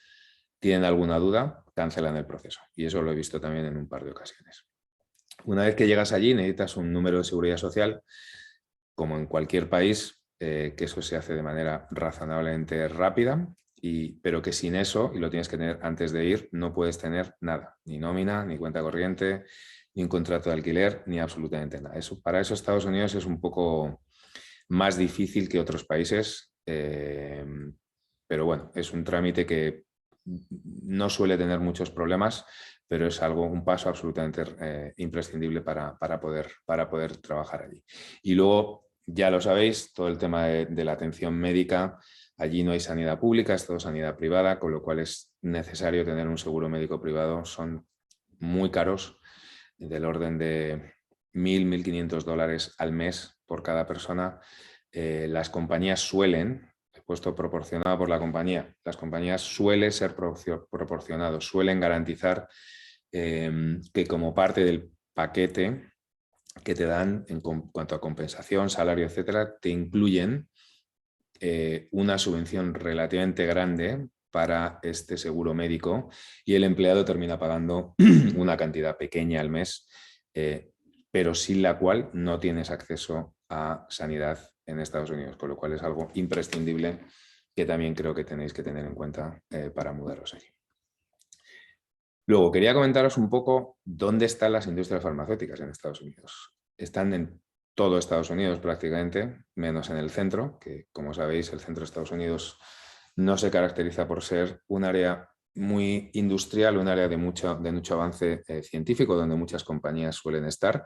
Speaker 2: tienen alguna duda, cancelan el proceso. Y eso lo he visto también en un par de ocasiones. Una vez que llegas allí, necesitas un número de seguridad social, como en cualquier país, que eso se hace de manera razonablemente rápida, pero que sin eso, y lo tienes que tener antes de ir, no puedes tener nada, ni nómina, ni cuenta corriente, ni un contrato de alquiler, ni absolutamente nada. Para eso Estados Unidos es un poco más difícil que otros países, pero bueno, es un trámite que no suele tener muchos problemas, pero es un paso absolutamente imprescindible para poder trabajar allí. Y luego, ya lo sabéis, todo el tema de la atención médica, allí no hay sanidad pública, es todo sanidad privada, con lo cual es necesario tener un seguro médico privado. Son muy caros, del orden de $1.000, $1.500 al mes por cada persona. Las compañías suelen, puesto proporcionado por la compañía, las compañías suelen ser proporcionados, suelen garantizar que como parte del paquete que te dan en cuanto a compensación, salario, etcétera, te incluyen una subvención relativamente grande para este seguro médico y el empleado termina pagando una cantidad pequeña al mes, pero sin la cual no tienes acceso a sanidad en Estados Unidos, con lo cual es algo imprescindible que también creo que tenéis que tener en cuenta para mudaros allí. Luego, quería comentaros un poco dónde están las industrias farmacéuticas en Estados Unidos. Están en todo Estados Unidos prácticamente, menos en el centro, que como sabéis el centro de Estados Unidos no se caracteriza por ser un área muy industrial, un área de mucho avance científico, donde muchas compañías suelen estar.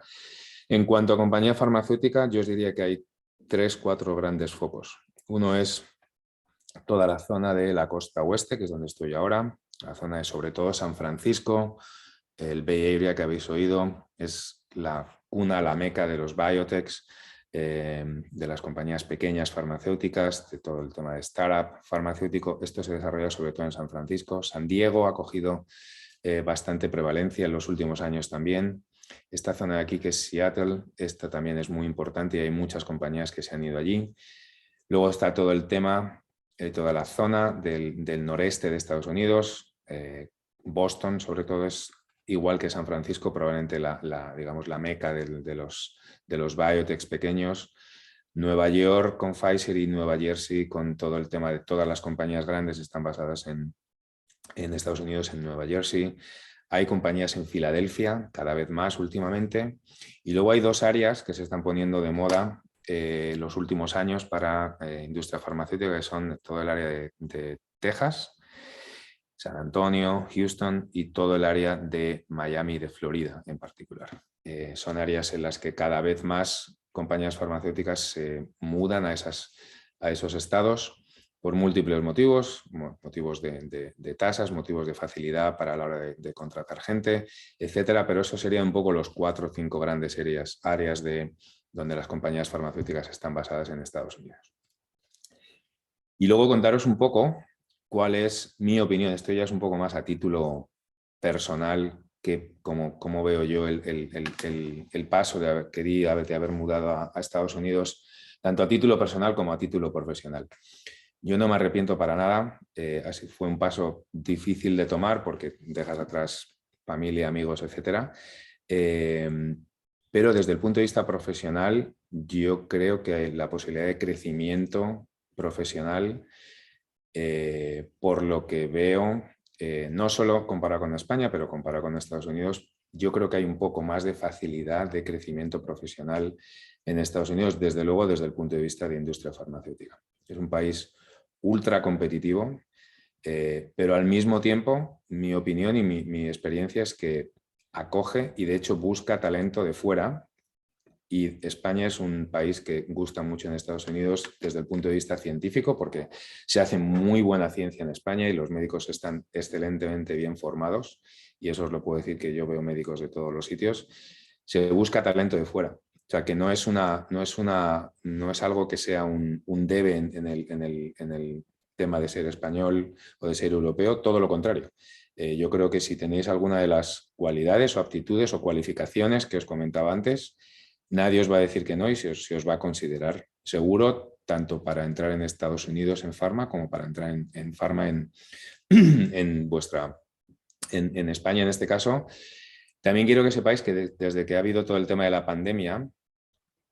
Speaker 2: En cuanto a compañía farmacéutica, yo os diría que hay 3 o 4 grandes focos. Uno es toda la zona de la costa oeste, que es donde estoy ahora, la zona de sobre todo San Francisco, el Bay Area que habéis oído, es la cuna, la meca de los biotechs, de las compañías pequeñas farmacéuticas, de todo el tema de startup farmacéutico. Esto se desarrolla sobre todo en San Francisco. San Diego ha cogido bastante prevalencia en los últimos años también. Esta zona de aquí, que es Seattle, esta también es muy importante y hay muchas compañías que se han ido allí. Luego está todo el tema, toda la zona del noreste de Estados Unidos. Boston, sobre todo, es igual que San Francisco, probablemente digamos, la meca de los biotechs pequeños. Nueva York con Pfizer y Nueva Jersey con todo el tema de todas las compañías grandes están basadas en Estados Unidos, en Nueva Jersey. Hay compañías en Filadelfia, cada vez más últimamente. Y luego hay dos áreas que se están poniendo de moda los últimos años para industria farmacéutica, que son todo el área de Texas, San Antonio, Houston y todo el área de Miami y de Florida en particular. Son áreas en las que cada vez más compañías farmacéuticas se mudan a esos estados por múltiples motivos, motivos de tasas, motivos de facilidad para la hora de contratar gente, etcétera. Pero eso serían un poco los 4 o 5 grandes áreas donde las compañías farmacéuticas están basadas en Estados Unidos. Y luego contaros un poco cuál es mi opinión. Esto ya es un poco más a título personal, que como veo yo el paso que di de haber mudado a Estados Unidos, tanto a título personal como a título profesional. Yo no me arrepiento para nada. Así fue un paso difícil de tomar porque dejas atrás familia, amigos, etcétera. Pero desde el punto de vista profesional, yo creo que la posibilidad de crecimiento profesional, por lo que veo, no solo comparado con España, pero comparado con Estados Unidos, yo creo que hay un poco más de facilidad de crecimiento profesional en Estados Unidos, desde luego desde el punto de vista de industria farmacéutica. Es un país ultra competitivo, pero al mismo tiempo mi opinión y mi experiencia es que acoge y de hecho busca talento de fuera, y España es un país que gusta mucho en Estados Unidos desde el punto de vista científico porque se hace muy buena ciencia en España y los médicos están excelentemente bien formados, y eso os lo puedo decir que yo veo médicos de todos los sitios. Se busca talento de fuera. O sea, que no es algo que sea un debe en el tema de ser español o de ser europeo, todo lo contrario. Yo creo que si tenéis alguna de las cualidades o aptitudes o cualificaciones que os comentaba antes, nadie os va a decir que no y se os va a considerar seguro, tanto para entrar en Estados Unidos en Pharma como para entrar en Pharma en España en este caso. También quiero que sepáis que desde que ha habido todo el tema de la pandemia,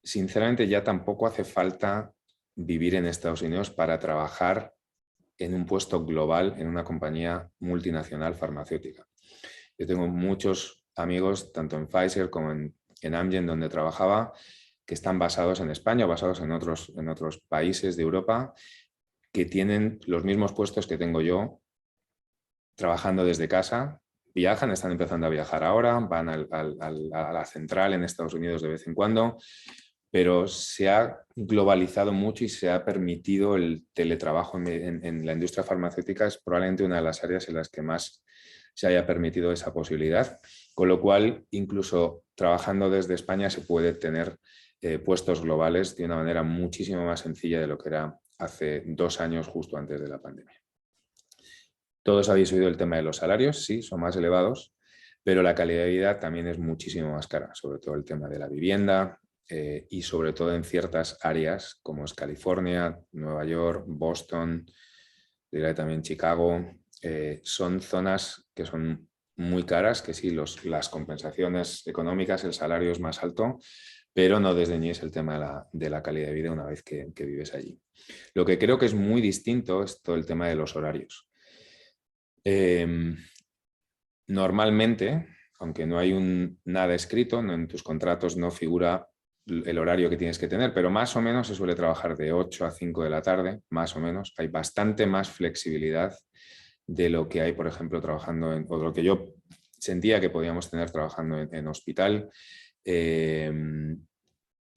Speaker 2: sinceramente ya tampoco hace falta vivir en Estados Unidos para trabajar en un puesto global en una compañía multinacional farmacéutica. Yo tengo muchos amigos, tanto en Pfizer como en Amgen, donde trabajaba, que están basados en España o basados en otros países de Europa, que tienen los mismos puestos que tengo yo, trabajando desde casa. Viajan, están empezando a viajar ahora, van a la central en Estados Unidos de vez en cuando, pero se ha globalizado mucho y se ha permitido el teletrabajo en la industria farmacéutica. Es probablemente una de las áreas en las que más se haya permitido esa posibilidad, con lo cual incluso trabajando desde España se puede tener puestos globales de una manera muchísimo más sencilla de lo que era hace 2 años justo antes de la pandemia. Todos habéis oído el tema de los salarios, sí, son más elevados, pero la calidad de vida también es muchísimo más cara, sobre todo el tema de la vivienda y sobre todo en ciertas áreas como es California, Nueva York, Boston, diría también Chicago. Son zonas que son muy caras, que sí, las compensaciones económicas, el salario es más alto, pero no desdeñéis el tema de la calidad de vida una vez que vives allí. Lo que creo que es muy distinto es todo el tema de los horarios. Normalmente, aunque no hay nada escrito, en tus contratos no figura el horario que tienes que tener, pero más o menos se suele trabajar de 8 a 5 de la tarde, más o menos. Hay bastante más flexibilidad de lo que hay, por ejemplo, trabajando o de lo que yo sentía que podíamos tener trabajando en hospital.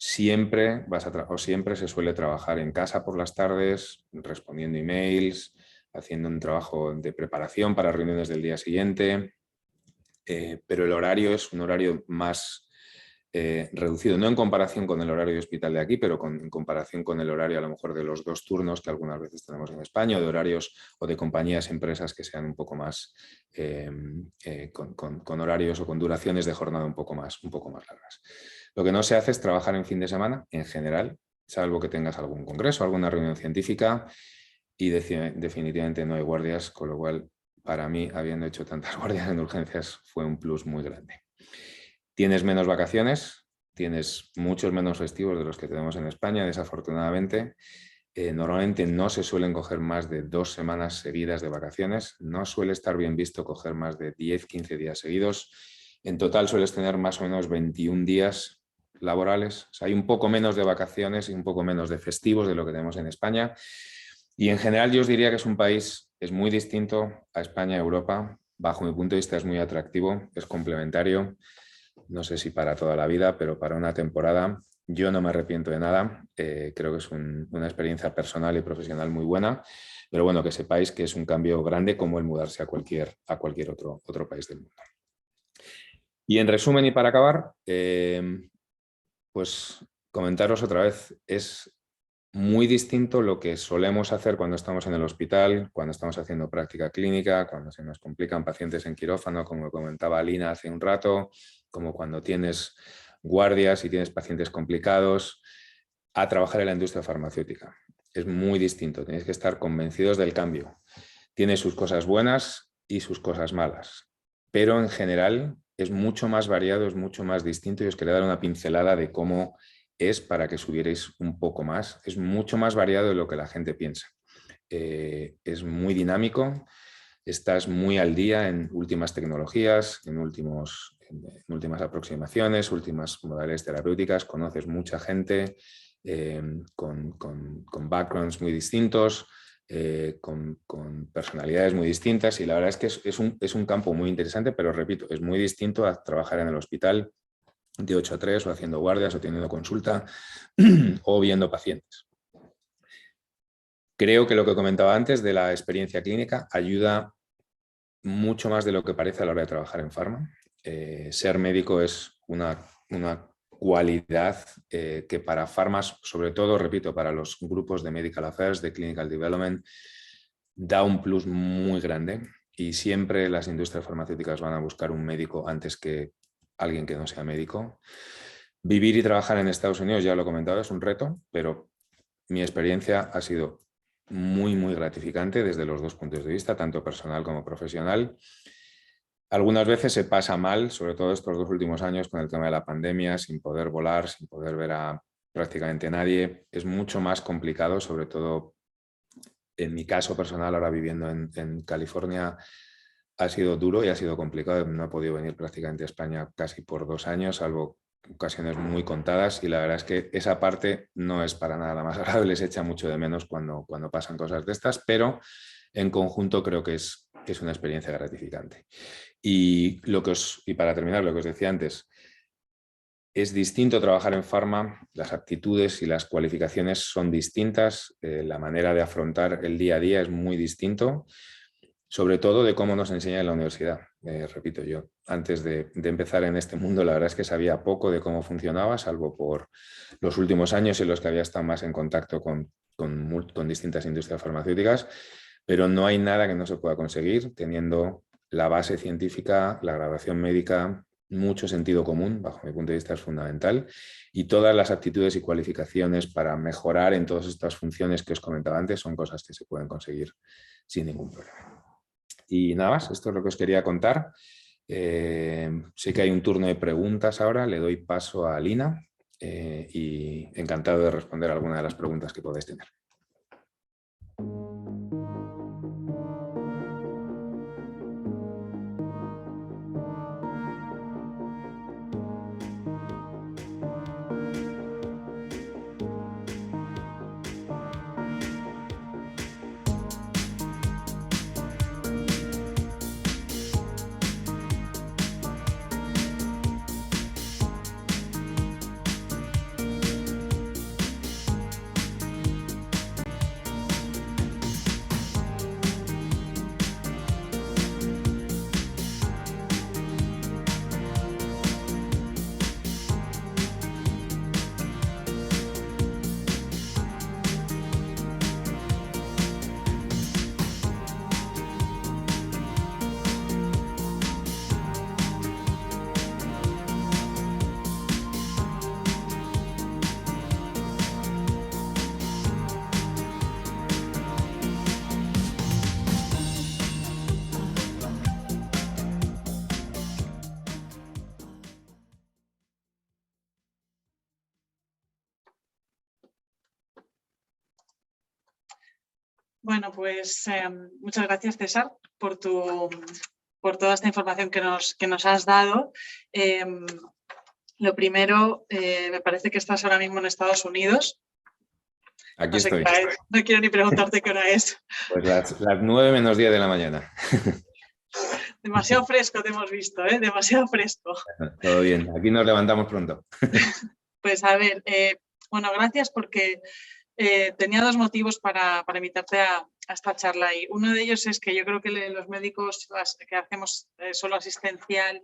Speaker 2: siempre siempre se suele trabajar en casa por las tardes, respondiendo emails, haciendo un trabajo de preparación para reuniones del día siguiente, pero el horario es un horario más reducido, no en comparación con el horario de hospital de aquí, pero en comparación con el horario a lo mejor de los 2 turnos que algunas veces tenemos en España, o de horarios o de compañías, empresas que sean un poco más con horarios o con duraciones de jornada un poco más largas. Lo que no se hace es trabajar en fin de semana en general, salvo que tengas algún congreso, alguna reunión científica, y definitivamente no hay guardias, con lo cual para mí, habiendo hecho tantas guardias en urgencias, fue un plus muy grande. Tienes menos vacaciones, tienes muchos menos festivos de los que tenemos en España, desafortunadamente. Normalmente no se suelen coger más de 2 semanas seguidas de vacaciones, no suele estar bien visto coger más de 10-15 días seguidos. En total sueles tener más o menos 21 días laborales. O sea, hay un poco menos de vacaciones y un poco menos de festivos de lo que tenemos en España. Y en general yo os diría que es un país, es muy distinto a España y Europa. Bajo mi punto de vista es muy atractivo, es complementario. No sé si para toda la vida, pero para una temporada yo no me arrepiento de nada. Creo que es una experiencia personal y profesional muy buena, pero bueno, que sepáis que es un cambio grande como el mudarse a cualquier otro país del mundo. Y en resumen y para acabar, pues comentaros otra vez, es muy distinto lo que solemos hacer cuando estamos en el hospital, cuando estamos haciendo práctica clínica, cuando se nos complican pacientes en quirófano, como comentaba Alina hace un rato, como cuando tienes guardias y tienes pacientes complicados, a trabajar en la industria farmacéutica. Es muy distinto, tenéis que estar convencidos del cambio. Tiene sus cosas buenas y sus cosas malas, pero en general es mucho más variado, es mucho más distinto, y os quería dar una pincelada de cómo es para que subierais un poco más. Es mucho más variado de lo que la gente piensa. Es muy dinámico, estás muy al día en últimas tecnologías, en últimas aproximaciones, últimas modalidades terapéuticas, conoces mucha gente con backgrounds muy distintos, con personalidades muy distintas, y la verdad es que es un campo muy interesante, pero repito, es muy distinto a trabajar en el hospital de 8 a 3 o haciendo guardias o teniendo consulta o viendo pacientes. Creo que lo que comentaba antes de la experiencia clínica ayuda mucho más de lo que parece a la hora de trabajar en farma. Ser médico es una cualidad que para farmas, sobre todo, repito, para los grupos de Medical Affairs, de Clinical Development, da un plus muy grande, y siempre las industrias farmacéuticas van a buscar un médico antes que alguien que no sea médico. Vivir y trabajar en Estados Unidos, ya lo he comentado, es un reto, pero mi experiencia ha sido muy, muy gratificante desde los 2 puntos de vista, tanto personal como profesional. Algunas veces se pasa mal, sobre todo estos 2 últimos años con el tema de la pandemia, sin poder volar, sin poder ver a prácticamente nadie. Es mucho más complicado, sobre todo en mi caso personal, ahora viviendo en California. Ha sido duro y ha sido complicado. No he podido venir prácticamente a España casi por 2 años, salvo ocasiones muy contadas, y la verdad es que esa parte no es para nada la más agradable, se echa mucho de menos cuando pasan cosas de estas, pero en conjunto creo que es una experiencia gratificante. Y para terminar, lo que os decía antes, es distinto trabajar en farma, las aptitudes y las cualificaciones son distintas, la manera de afrontar el día a día es muy distinto, sobre todo de cómo nos enseña en la universidad. Repito, yo antes de empezar en este mundo, la verdad es que sabía poco de cómo funcionaba, salvo por los últimos años en los que había estado más en contacto con distintas industrias farmacéuticas, pero no hay nada que no se pueda conseguir teniendo la base científica, la graduación médica, mucho sentido común, bajo mi punto de vista es fundamental, y todas las aptitudes y cualificaciones para mejorar en todas estas funciones que os comentaba antes son cosas que se pueden conseguir sin ningún problema. Y nada más, esto es lo que os quería contar. Sé que hay un turno de preguntas ahora, le doy paso a Alina y encantado de responder a alguna de las preguntas que podáis tener.
Speaker 1: Bueno, pues muchas gracias, César, por toda esta información que nos has dado. Lo primero, me parece que estás ahora mismo en Estados Unidos.
Speaker 2: Aquí
Speaker 1: No sé qué
Speaker 2: estoy.
Speaker 1: hora es. No quiero ni preguntarte qué hora es.
Speaker 2: Pues las 9 menos 10 de la mañana.
Speaker 1: Demasiado fresco te hemos visto, ¿eh? Demasiado fresco.
Speaker 2: Todo bien. Aquí nos levantamos pronto.
Speaker 1: Pues a ver, bueno, gracias porque tenía dos motivos para invitarte a esta charla y uno de ellos es que yo creo que los médicos que hacemos solo asistencial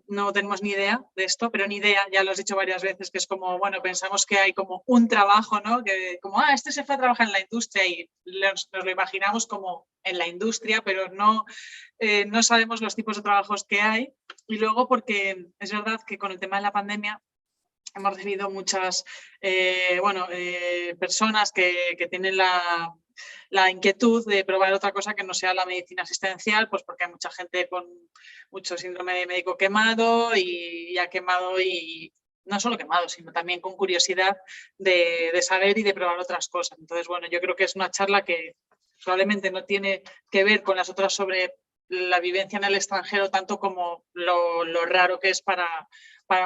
Speaker 1: no tenemos ni idea de esto, pero ni idea, ya lo has dicho varias veces, que es como, bueno, pensamos que hay como un trabajo, ¿no? Que como, este se fue a trabajar en la industria y nos lo imaginamos como en la industria, pero no sabemos los tipos de trabajos que hay. Y luego porque es verdad que con el tema de la pandemia hemos recibido muchas personas que tienen la inquietud de probar otra cosa que no sea la medicina asistencial, pues porque hay mucha gente con mucho síndrome de médico quemado y ha quemado y no solo quemado, sino también con curiosidad de saber y de probar otras cosas. Entonces, bueno, yo creo que es una charla que probablemente no tiene que ver con las otras sobre la vivencia en el extranjero, tanto como lo raro que es para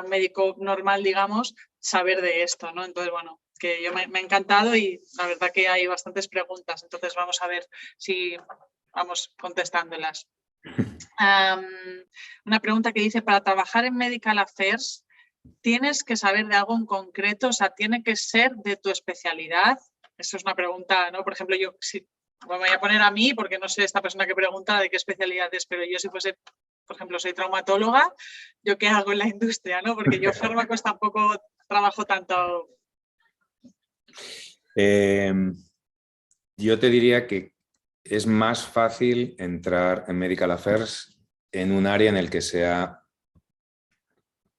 Speaker 1: un médico normal, digamos, saber de esto, ¿no? Entonces, bueno, que yo me ha encantado y la verdad que hay bastantes preguntas, entonces vamos a ver si vamos contestándolas. Una pregunta que dice, para trabajar en Medical Affairs, ¿tienes que saber de algo en concreto? O sea, ¿tiene que ser de tu especialidad? Eso es una pregunta, ¿no? Por ejemplo, yo me voy a poner a mí, porque no sé esta persona que pregunta de qué especialidad es, pero yo si fuese, por ejemplo, soy traumatóloga, ¿yo qué hago en la industria, no? Porque yo fármacos tampoco trabajo tanto.
Speaker 2: Yo te diría que es más fácil entrar en Medical Affairs en un área en el que sea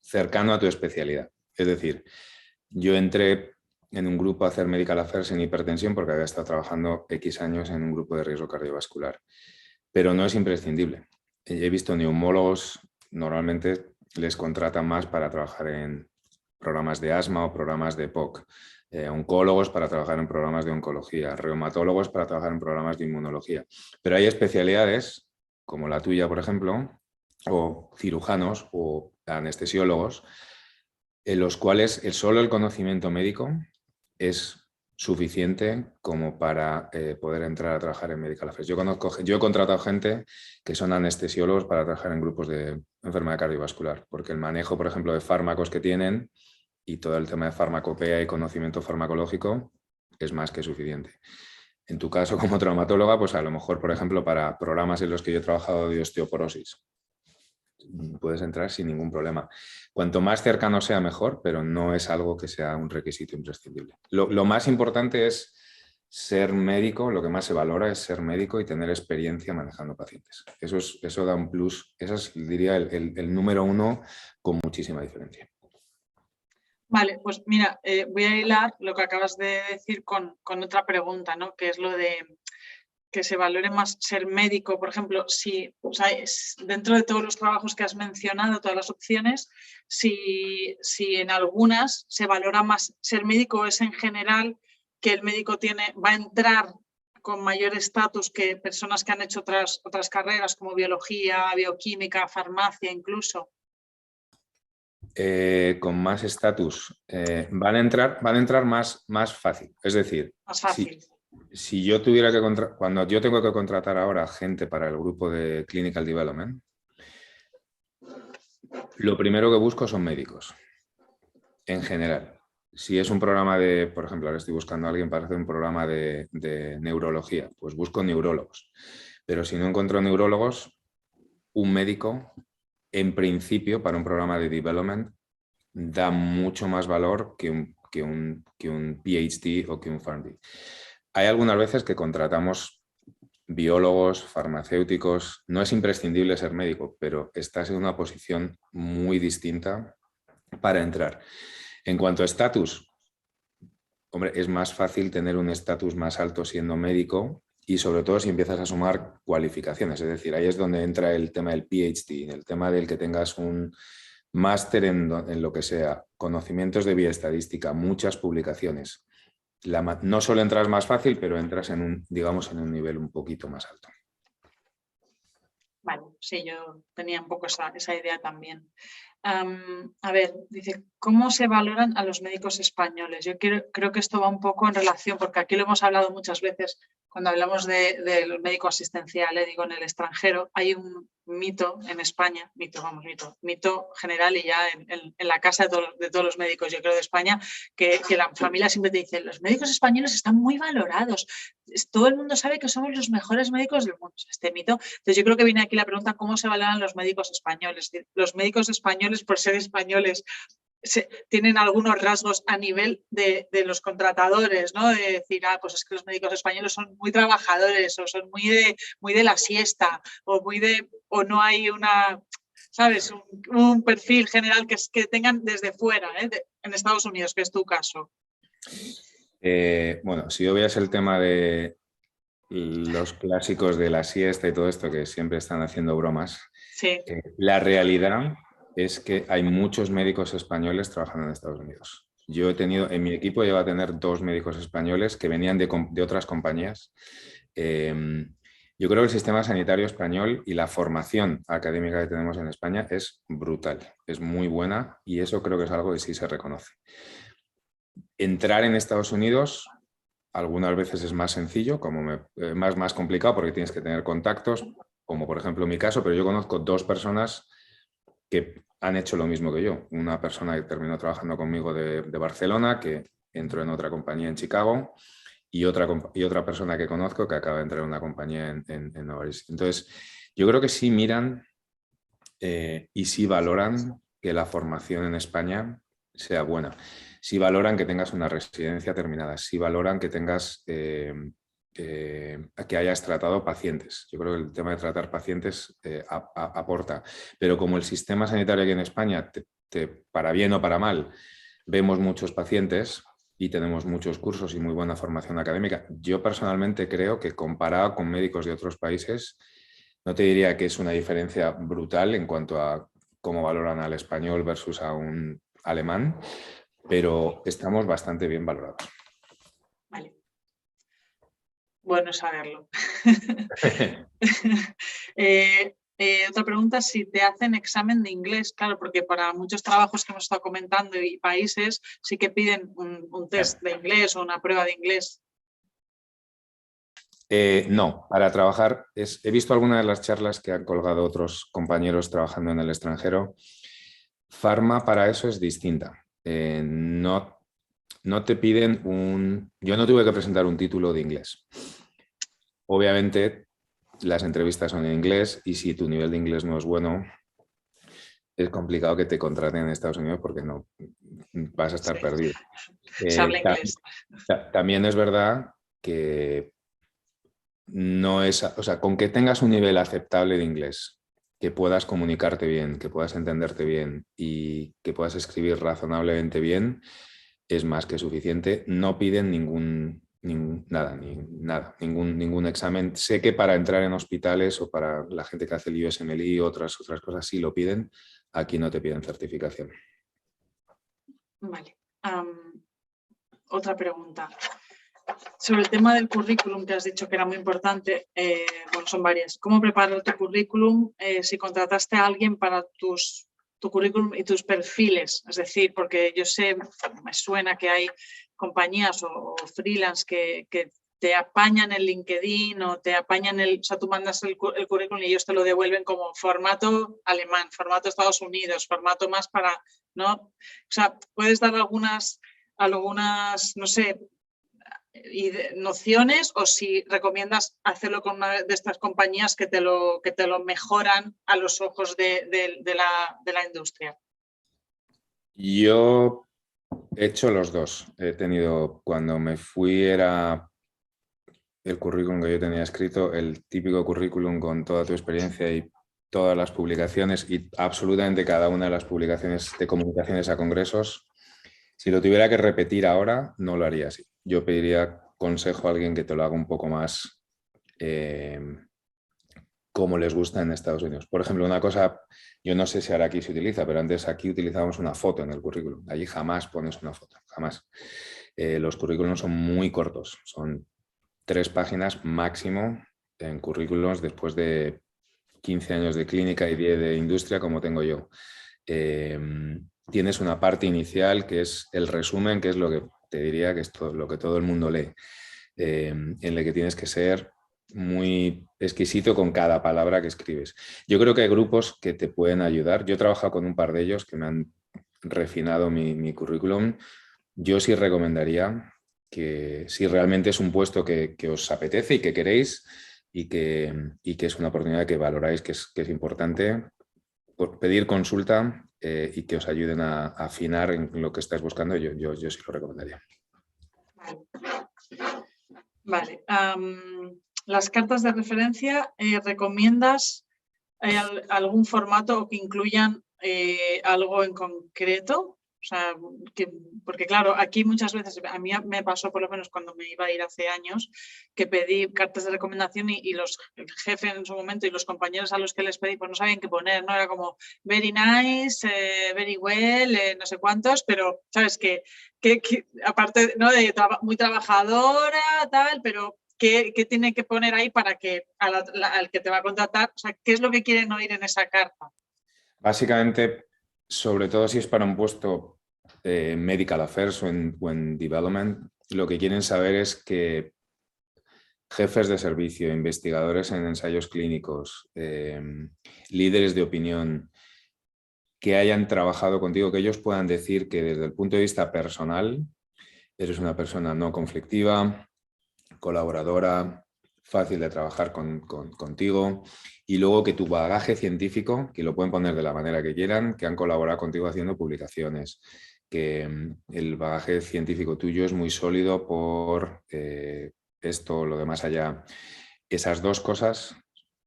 Speaker 2: cercano a tu especialidad. Es decir, yo entré en un grupo a hacer Medical Affairs en hipertensión porque había estado trabajando X años en un grupo de riesgo cardiovascular, pero no es imprescindible. He visto neumólogos, normalmente les contratan más para trabajar en programas de asma o programas de POC, oncólogos para trabajar en programas de oncología, reumatólogos para trabajar en programas de inmunología. Pero hay especialidades, como la tuya, por ejemplo, o cirujanos o anestesiólogos, en los cuales solo el conocimiento médico es suficiente como para poder entrar a trabajar en Medical Affairs. Yo he contratado gente que son anestesiólogos para trabajar en grupos de enfermedad cardiovascular, porque el manejo, por ejemplo, de fármacos que tienen y todo el tema de farmacopea y conocimiento farmacológico es más que suficiente. En tu caso, como traumatóloga, pues a lo mejor, por ejemplo, para programas en los que yo he trabajado de osteoporosis, puedes entrar sin ningún problema. Cuanto más cercano sea, mejor, pero no es algo que sea un requisito imprescindible. Lo más importante es ser médico, lo que más se valora es ser médico y tener experiencia manejando pacientes. Eso da un plus, eso es, diría, el número uno con muchísima diferencia.
Speaker 1: Vale, pues mira, voy a hilar lo que acabas de decir con otra pregunta, ¿no? Que es lo de que se valore más ser médico, por ejemplo, si, o sea, dentro de todos los trabajos que has mencionado, todas las opciones, si en algunas se valora más ser médico, es en general que el médico va a entrar con mayor estatus que personas que han hecho otras carreras como biología, bioquímica, farmacia incluso.
Speaker 2: Con más estatus, van a entrar más fácil. Es decir,
Speaker 1: más fácil.
Speaker 2: Si yo tuviera que cuando yo tengo que contratar ahora gente para el grupo de Clinical Development, lo primero que busco son médicos, en general. Si es un programa de, por ejemplo, ahora estoy buscando a alguien para hacer un programa de neurología, pues busco neurólogos. Pero si no encuentro neurólogos, un médico, en principio, para un programa de development, da mucho más valor que un PhD o que un PharmD. Hay algunas veces que contratamos biólogos, farmacéuticos. No es imprescindible ser médico, pero estás en una posición muy distinta para entrar. En cuanto a estatus, hombre, es más fácil tener un estatus más alto siendo médico y sobre todo si empiezas a sumar cualificaciones. Es decir, ahí es donde entra el tema del PhD, el tema del que tengas un máster en lo que sea, conocimientos de bioestadística, muchas publicaciones. no solo entras más fácil, pero entras digamos, en un nivel un poquito más alto.
Speaker 1: Vale, sí, yo tenía un poco esa idea también. A ver, dice, ¿cómo se valoran a los médicos españoles? Yo creo que esto va un poco en relación, porque aquí lo hemos hablado muchas veces cuando hablamos del médico asistencial, digo, en el extranjero hay un mito en España, mito general y ya en la casa de todos los médicos, yo creo, de España, que la familia siempre te dice, los médicos españoles están muy valorados, todo el mundo sabe que somos los mejores médicos del mundo, este mito. Entonces yo creo que viene aquí la pregunta, ¿cómo se valoran los médicos españoles? Los médicos españoles, por ser españoles, tienen algunos rasgos a nivel de los contratadores, ¿no? De decir, pues es que los médicos españoles son muy trabajadores o son muy de la siesta o no hay una, ¿sabes? Un perfil general que tengan desde fuera, en Estados Unidos, que es tu caso.
Speaker 2: Bueno, si obvias el tema de los clásicos de la siesta y todo esto, que siempre están haciendo bromas,
Speaker 1: sí.
Speaker 2: La realidad es que hay muchos médicos españoles trabajando en Estados Unidos. Yo he tenido, en mi equipo llevo a tener 2 médicos españoles que venían de otras compañías. Yo creo que el sistema sanitario español y la formación académica que tenemos en España es brutal, es muy buena y eso creo que es algo que sí se reconoce. Entrar en Estados Unidos algunas veces es más sencillo, más complicado porque tienes que tener contactos, como por ejemplo en mi caso, pero yo conozco 2 personas que han hecho lo mismo que yo. Una persona que terminó trabajando conmigo de Barcelona, que entró en otra compañía en Chicago, y otra persona que conozco que acaba de entrar en una compañía en Nueva York. Entonces, yo creo que sí miran y sí valoran que la formación en España sea buena. Sí valoran que tengas una residencia terminada, sí valoran que tengas que hayas tratado pacientes. Yo creo que el tema de tratar pacientes aporta, pero como el sistema sanitario aquí en España, para bien o para mal, vemos muchos pacientes y tenemos muchos cursos y muy buena formación académica, yo personalmente creo que comparado con médicos de otros países, no te diría que es una diferencia brutal en cuanto a cómo valoran al español versus a un alemán, pero estamos bastante bien valorados.
Speaker 1: Vale. Bueno saberlo. Otra pregunta, si te hacen examen de inglés, claro, porque para muchos trabajos que hemos estado comentando y países sí que piden un test de inglés o una prueba de inglés.
Speaker 2: No, para trabajar, he visto algunas de las charlas que han colgado otros compañeros trabajando en el extranjero. Pharma para eso es distinta. No te piden Yo no tuve que presentar un título de inglés. Obviamente, las entrevistas son en inglés y si tu nivel de inglés no es bueno, es complicado que te contraten en Estados Unidos porque no vas a estar perdido.
Speaker 1: Se habla inglés.
Speaker 2: También es verdad que no es, o sea, con que tengas un nivel aceptable de inglés, que puedas comunicarte bien, que puedas entenderte bien y que puedas escribir razonablemente bien, es más que suficiente. No piden ningún examen. Sé que para entrar en hospitales o para la gente que hace el USMLE y otras cosas sí lo piden. Aquí no te piden certificación.
Speaker 1: Vale. Otra pregunta. Sobre el tema del currículum que has dicho que era muy importante, bueno, son varias. ¿Cómo preparar tu currículum si contrataste a alguien para tu currículum y tus perfiles? Es decir, porque yo sé, me suena que hay compañías o freelance que te apañan el LinkedIn o te apañan o sea, tú mandas el currículum y ellos te lo devuelven como formato alemán, formato Estados Unidos, formato más para, ¿no? O sea, puedes dar algunas, no sé, y nociones o si recomiendas hacerlo con una de estas compañías que te lo mejoran a los ojos de la industria.
Speaker 2: Yo he hecho los dos. Cuando me fui era el currículum que yo tenía escrito, el típico currículum con toda tu experiencia y todas las publicaciones y absolutamente cada una de las publicaciones de comunicaciones a congresos. Si lo tuviera que repetir ahora, no lo haría así. Yo pediría consejo a alguien que te lo haga un poco más como les gusta en Estados Unidos. Por ejemplo, una cosa, yo no sé si ahora aquí se utiliza, pero antes aquí utilizábamos una foto en el currículum. Allí jamás pones una foto, jamás. Los currículums son muy cortos, son 3 páginas máximo en currículums después de 15 años de clínica y 10 de industria como tengo yo. Tienes una parte inicial que es el resumen, que es lo que te diría que es lo que todo el mundo lee, en el que tienes que ser muy exquisito con cada palabra que escribes. Yo creo que hay grupos que te pueden ayudar. Yo he trabajado con un par de ellos que me han refinado mi currículum. Yo sí recomendaría que si realmente es un puesto que os apetece y que queréis y que es una oportunidad que valoráis, que es importante, por pedir consulta y que os ayuden a afinar en lo que estáis buscando, yo sí lo recomendaría.
Speaker 1: Vale. Las cartas de referencia, ¿recomiendas algún formato o que incluyan algo en concreto? O sea, porque claro, aquí muchas veces, a mí me pasó por lo menos cuando me iba a ir hace años, que pedí cartas de recomendación y los jefes en su momento y los compañeros a los que les pedí, pues no sabían qué poner, ¿no? Era como very nice, very well, no sé cuántos, pero sabes que aparte, ¿no? Muy trabajadora, tal, pero ¿qué tiene que poner ahí para que al que te va a contratar, o sea, qué es lo que quieren oír en esa carta?
Speaker 2: Básicamente, sobre todo si es para un puesto Medical Affairs o en Development, lo que quieren saber es que jefes de servicio, investigadores en ensayos clínicos, líderes de opinión, que hayan trabajado contigo, que ellos puedan decir que desde el punto de vista personal eres una persona no conflictiva, colaboradora, fácil de trabajar contigo, y luego que tu bagaje científico, que lo pueden poner de la manera que quieran, que han colaborado contigo haciendo publicaciones, que el bagaje científico tuyo es muy sólido por esto o lo de más allá. Esas dos cosas,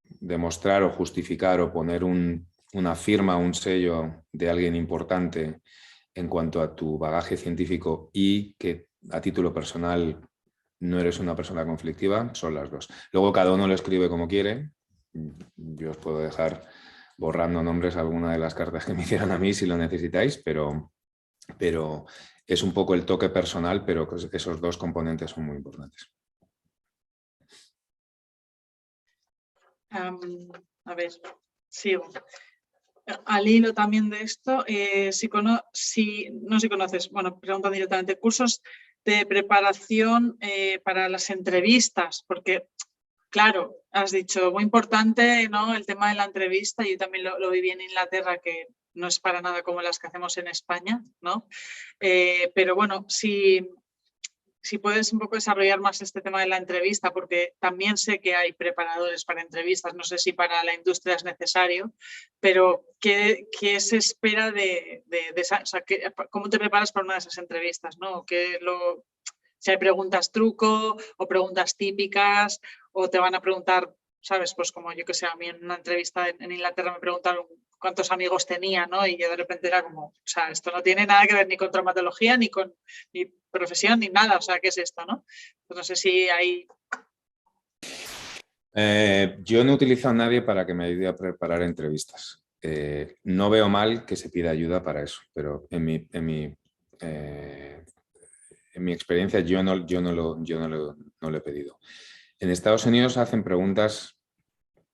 Speaker 2: demostrar o justificar o poner una firma, un sello de alguien importante en cuanto a tu bagaje científico y que a título personal no eres una persona conflictiva, son las dos. Luego cada uno lo escribe como quiere. Yo os puedo dejar borrando nombres alguna de las cartas que me hicieron a mí si lo necesitáis, pero es un poco el toque personal, pero esos dos componentes son muy importantes.
Speaker 1: A ver, sigo. Al hilo también de esto, no si conoces, bueno, preguntan directamente, cursos de preparación para las entrevistas, porque, claro, has dicho, muy importante, ¿no? El tema de la entrevista, yo también lo viví en Inglaterra, que no es para nada como las que hacemos en España, ¿no? Pero bueno, si puedes un poco desarrollar más este tema de la entrevista, porque también sé que hay preparadores para entrevistas, no sé si para la industria es necesario, pero ¿qué se espera de esa, o sea, cómo te preparas para una de esas entrevistas, ¿no? Si hay preguntas truco o preguntas típicas o te van a preguntar, ¿sabes? Pues como yo que sé, a mí en una entrevista en Inglaterra me preguntaron cuántos amigos tenía, ¿no? Y yo de repente era como, o sea, esto no tiene nada que ver ni con traumatología, ni con mi profesión, ni nada, o sea, ¿qué es esto, no? Pues no sé si hay...
Speaker 2: Yo no he utilizado a nadie para que me ayude a preparar entrevistas. No veo mal que se pida ayuda para eso, pero en mi experiencia yo no lo he pedido. En Estados Unidos hacen preguntas,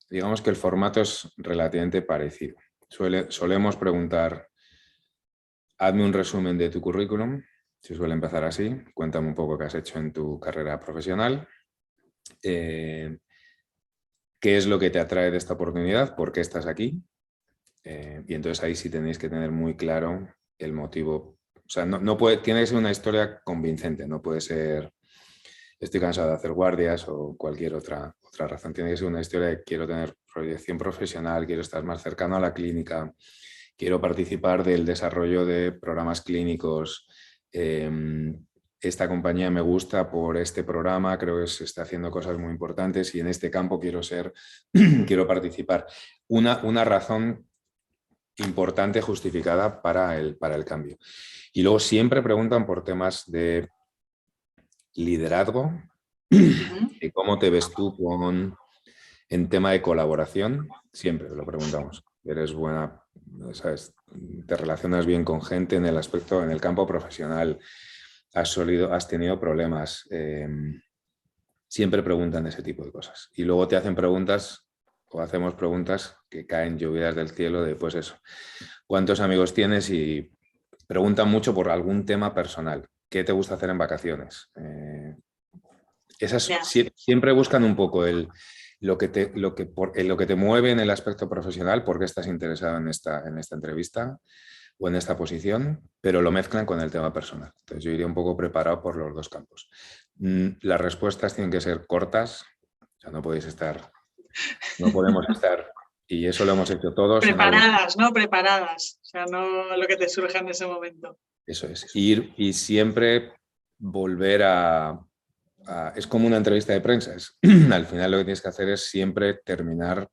Speaker 2: digamos que el formato es relativamente parecido. Solemos preguntar, hazme un resumen de tu currículum, se suele empezar así, cuéntame un poco qué has hecho en tu carrera profesional, qué es lo que te atrae de esta oportunidad, por qué estás aquí, y entonces ahí sí tenéis que tener muy claro el motivo. O sea, tiene que ser una historia convincente, no puede ser estoy cansado de hacer guardias o cualquier otra razón. Tiene que ser una historia de quiero tener proyección profesional, quiero estar más cercano a la clínica, quiero participar del desarrollo de programas clínicos. Esta compañía me gusta por este programa, creo que se está haciendo cosas muy importantes y en este campo quiero participar. Una razón importante justificada para el cambio. Y luego siempre preguntan por temas de liderazgo y cómo te ves tú en tema de colaboración. Siempre lo preguntamos. ¿Eres buena? ¿Sabes? ¿Te relacionas bien con gente en el campo profesional? has tenido problemas. Siempre preguntan ese tipo de cosas. Y luego te hacen preguntas o hacemos preguntas que caen lluvias del cielo de, pues eso, ¿cuántos amigos tienes? Y preguntan mucho por algún tema personal. ¿Qué te gusta hacer en vacaciones? Siempre buscan un poco lo que te mueve en el aspecto profesional, por qué estás interesado en esta entrevista o en esta posición, pero lo mezclan con el tema personal. Entonces yo iría un poco preparado por los dos campos. Las respuestas tienen que ser cortas, o sea, no podemos estar, y eso lo hemos hecho todos.
Speaker 1: Preparadas, ¿no? Preparadas, o sea, no lo que te surja en ese momento.
Speaker 2: Eso es, ir y siempre volver es como una entrevista de prensa. Al final lo que tienes que hacer es siempre terminar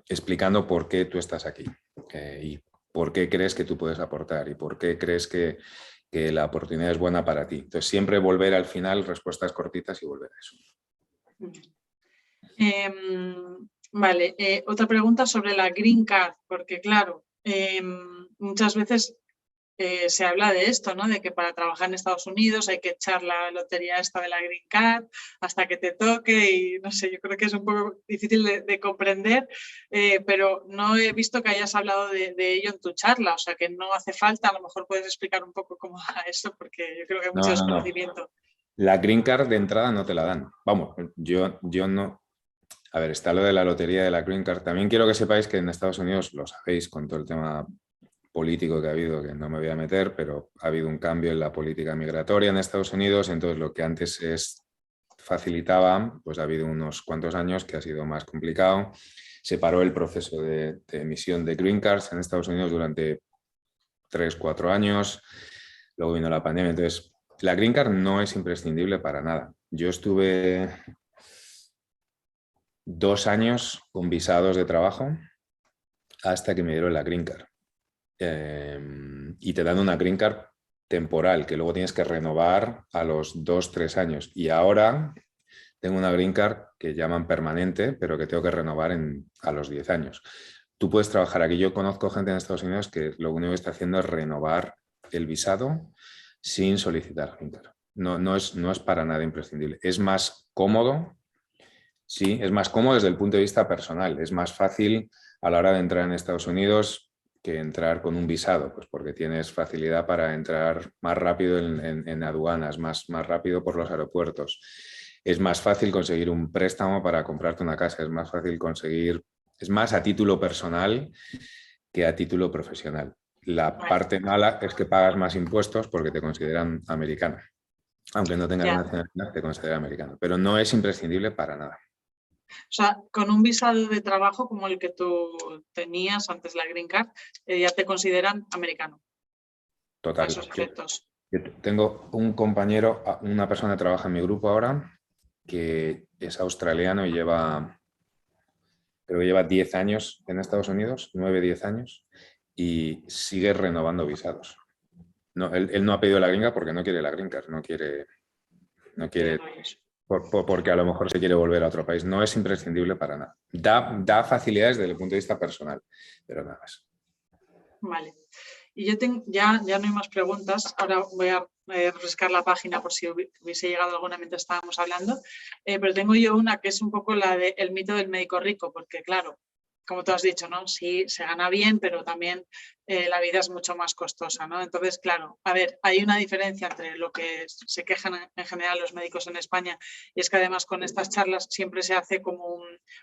Speaker 2: explicando por qué tú estás aquí y por qué crees que tú puedes aportar y por qué crees que la oportunidad es buena para ti. Entonces siempre volver al final, respuestas cortitas y volver a eso.
Speaker 1: Vale, otra pregunta sobre la Green Card, porque claro, muchas veces se habla de esto, ¿no? De que para trabajar en Estados Unidos hay que echar la lotería esta de la Green Card hasta que te toque y no sé, yo creo que es un poco difícil de comprender, pero no he visto que hayas hablado de ello en tu charla, o sea que no hace falta, a lo mejor puedes explicar un poco cómo va eso porque yo creo que hay mucho desconocimiento.
Speaker 2: No. La Green Card de entrada no te la dan. Vamos, yo no. A ver, está lo de la lotería de la Green Card. También quiero que sepáis que en Estados Unidos, lo sabéis con todo el tema político que ha habido, que no me voy a meter, pero ha habido un cambio en la política migratoria en Estados Unidos, entonces lo que antes facilitaba, pues ha habido unos cuantos años que ha sido más complicado. Se paró el proceso de emisión de Green Cards en Estados Unidos durante 3-4 años, luego vino la pandemia, entonces la Green Card no es imprescindible para nada. Yo estuve 2 años con visados de trabajo hasta que me dieron la Green Card. Y te dan una Green Card temporal que luego tienes que renovar a los 2-3 años. Y ahora tengo una Green Card que llaman permanente, pero que tengo que renovar a los 10 años. Tú puedes trabajar aquí. Yo conozco gente en Estados Unidos que lo único que está haciendo es renovar el visado sin solicitar Green Card. No es para nada imprescindible. Es más cómodo, sí, es más cómodo desde el punto de vista personal. Es más fácil a la hora de entrar en Estados Unidos que entrar con un visado, pues porque tienes facilidad para entrar más rápido en aduanas, más rápido por los aeropuertos. Es más fácil conseguir un préstamo para comprarte una casa, es más fácil conseguir, es más a título personal que a título profesional. La parte mala es que pagas más impuestos porque te consideran americano. Aunque no tengas nacionalidad, te consideran americano. Pero no es imprescindible para nada.
Speaker 1: O sea, con un visado de trabajo como el que tú tenías antes, la Green Card, ya te consideran americano.
Speaker 2: Total.
Speaker 1: A esos efectos.
Speaker 2: Yo tengo un compañero, una persona que trabaja en mi grupo ahora, que es australiano y creo que lleva 10 años en Estados Unidos, 9-10 años, y sigue renovando visados. No, él no ha pedido la Green Card porque no quiere la Green Card, no quiere porque a lo mejor se quiere volver a otro país. No es imprescindible para nada. Da facilidades desde el punto de vista personal, pero nada más.
Speaker 1: Vale. Y yo ya no hay más preguntas. Ahora voy a refrescar la página por si hubiese llegado alguna mientras estábamos hablando. Pero tengo yo una que es un poco la del mito del médico rico, porque claro, como tú has dicho, ¿no? Sí, se gana bien, pero también la vida es mucho más costosa, ¿no? Entonces, claro, a ver, hay una diferencia entre lo que se quejan en general los médicos en España y es que además con estas charlas siempre se hace como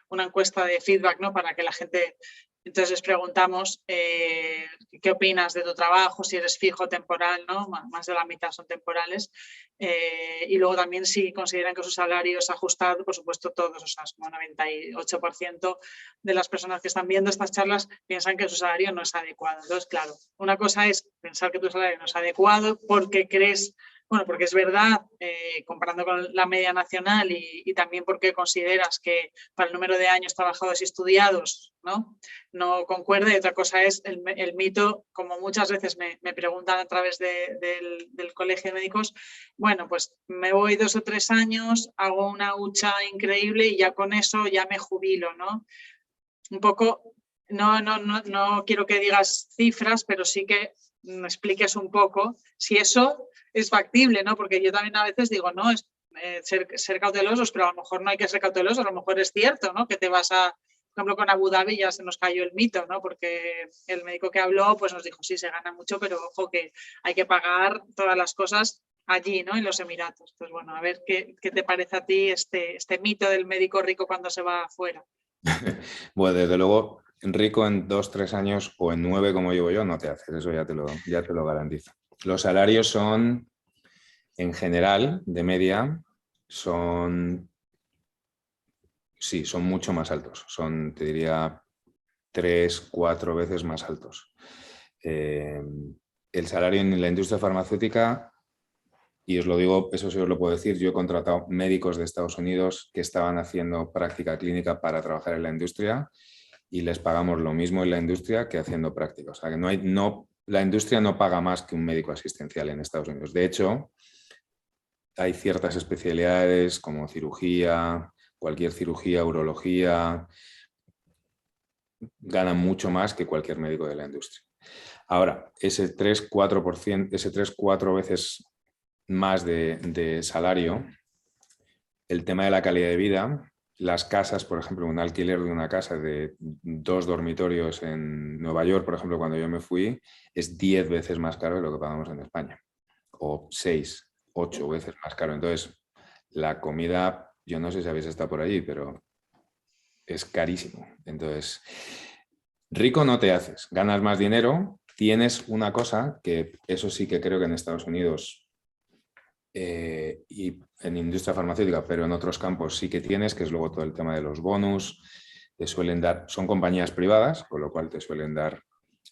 Speaker 1: una encuesta de feedback, ¿no? Para que la gente... Entonces les preguntamos qué opinas de tu trabajo, si eres fijo, temporal, ¿no? Más de la mitad son temporales. Y luego también si consideran que su salario es ajustado, por supuesto todos, o sea, como 98% de las personas que están viendo estas charlas piensan que su salario no es adecuado. Entonces, claro, una cosa es pensar que tu salario no es adecuado porque crees... Bueno, porque es verdad, comparando con la media nacional y también porque consideras que para el número de años trabajados y estudiados no concuerda. Y otra cosa es el mito, como muchas veces me preguntan a través del colegio de médicos, bueno, pues me voy 2 o 3 años, hago una hucha increíble y ya con eso ya me jubilo, ¿no? Un poco, no quiero que digas cifras, pero sí que expliques un poco si eso es factible, ¿no? Porque yo también a veces digo, no, es ser cautelosos, pero a lo mejor no hay que ser cautelosos, a lo mejor es cierto, ¿no? Que te vas a, por ejemplo, con Abu Dhabi ya se nos cayó el mito, ¿no? Porque el médico que habló pues nos dijo, sí, se gana mucho, pero ojo que hay que pagar todas las cosas allí, ¿no? En los Emiratos. Pues bueno, a ver qué te parece a ti este mito del médico rico cuando se va afuera.
Speaker 2: Bueno, desde luego, rico en 2, 3 años o en 9 como llevo yo, no te haces, eso ya te lo garantizo. Los salarios son, en general, de media, sí, son mucho más altos. Son, te diría, 3, 4 veces más altos. El salario en la industria farmacéutica, y os lo digo, eso sí os lo puedo decir, yo he contratado médicos de Estados Unidos que estaban haciendo práctica clínica para trabajar en la industria y les pagamos lo mismo en la industria que haciendo práctica. O sea, que la industria no paga más que un médico asistencial en Estados Unidos. De hecho, hay ciertas especialidades como cirugía, cualquier cirugía, urología, ganan mucho más que cualquier médico de la industria. Ahora, ese 3-4 veces más de salario, el tema de la calidad de vida, las casas, por ejemplo, un alquiler de una casa de 2 dormitorios en Nueva York, por ejemplo, cuando yo me fui, es 10 veces más caro de lo que pagamos en España, o 6, 8 veces más caro. Entonces, la comida, yo no sé si habéis estado por allí, pero es carísimo. Entonces, rico no te haces, ganas más dinero, tienes una cosa que eso sí que creo que en Estados Unidos y en industria farmacéutica, pero en otros campos sí que tienes, que es luego todo el tema de los bonus, te suelen dar, son compañías privadas, con lo cual te suelen dar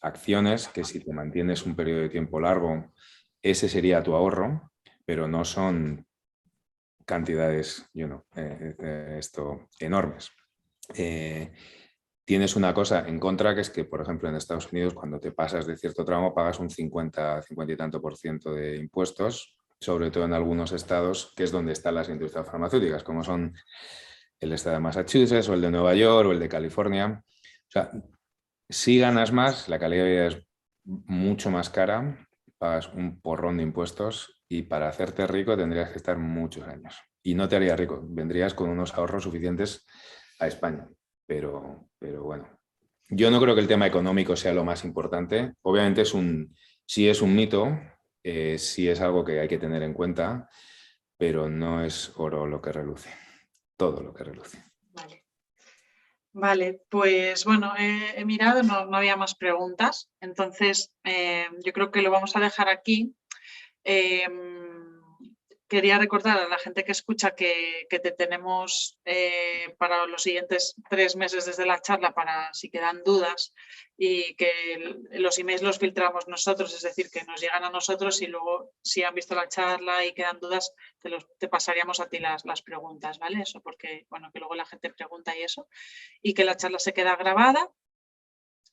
Speaker 2: acciones que si te mantienes un periodo de tiempo largo, ese sería tu ahorro, pero no son cantidades, enormes. Tienes una cosa en contra, que es que, por ejemplo, en Estados Unidos, cuando te pasas de cierto tramo, pagas un 50 y tanto % de impuestos, sobre todo en algunos estados, que es donde están las industrias farmacéuticas, como son el estado de Massachusetts o el de Nueva York o el de California. O sea, si ganas más, la calidad de vida es mucho más cara, pagas un porrón de impuestos y para hacerte rico tendrías que estar muchos años. Y no te haría rico, vendrías con unos ahorros suficientes a España. Pero bueno, yo no creo que el tema económico sea lo más importante. Obviamente sí es un mito, sí es algo que hay que tener en cuenta, pero no es oro lo que reluce, todo lo que reluce.
Speaker 1: Vale, pues bueno, he mirado, no había más preguntas, entonces yo creo que lo vamos a dejar aquí. Quería recordar a la gente que escucha que te tenemos para los siguientes 3 meses desde la charla para si quedan dudas y que los emails los filtramos nosotros, es decir, que nos llegan a nosotros y luego si han visto la charla y quedan dudas te pasaríamos a ti las preguntas, ¿vale? Eso porque, bueno, que luego la gente pregunta y eso, y que la charla se queda grabada.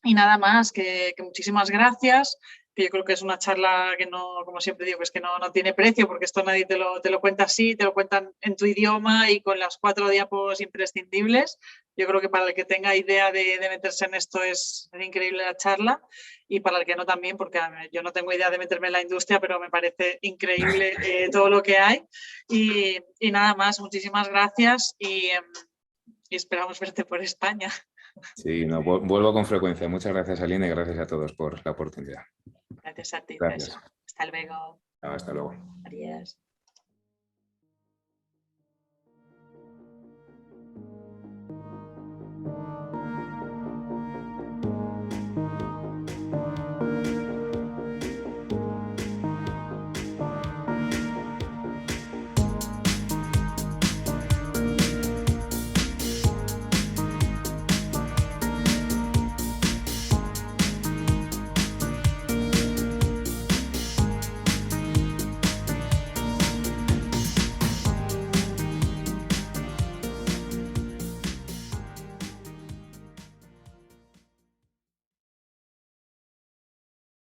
Speaker 1: Y nada más, que muchísimas gracias, que yo creo que es una charla que no, como siempre digo, es que no tiene precio, porque esto nadie te lo cuenta así, te lo cuentan en tu idioma y con las 4 diapos imprescindibles. Yo creo que para el que tenga idea de meterse en esto es increíble la charla y para el que no también, porque yo no tengo idea de meterme en la industria, pero me parece increíble todo lo que hay. Y nada más, muchísimas gracias y esperamos verte por España.
Speaker 2: Sí, no, vuelvo con frecuencia. Muchas gracias, Aline, y gracias a todos por la oportunidad.
Speaker 1: Gracias a ti,
Speaker 2: Gracias.
Speaker 1: Hasta luego.
Speaker 2: Hasta luego.
Speaker 1: Adiós.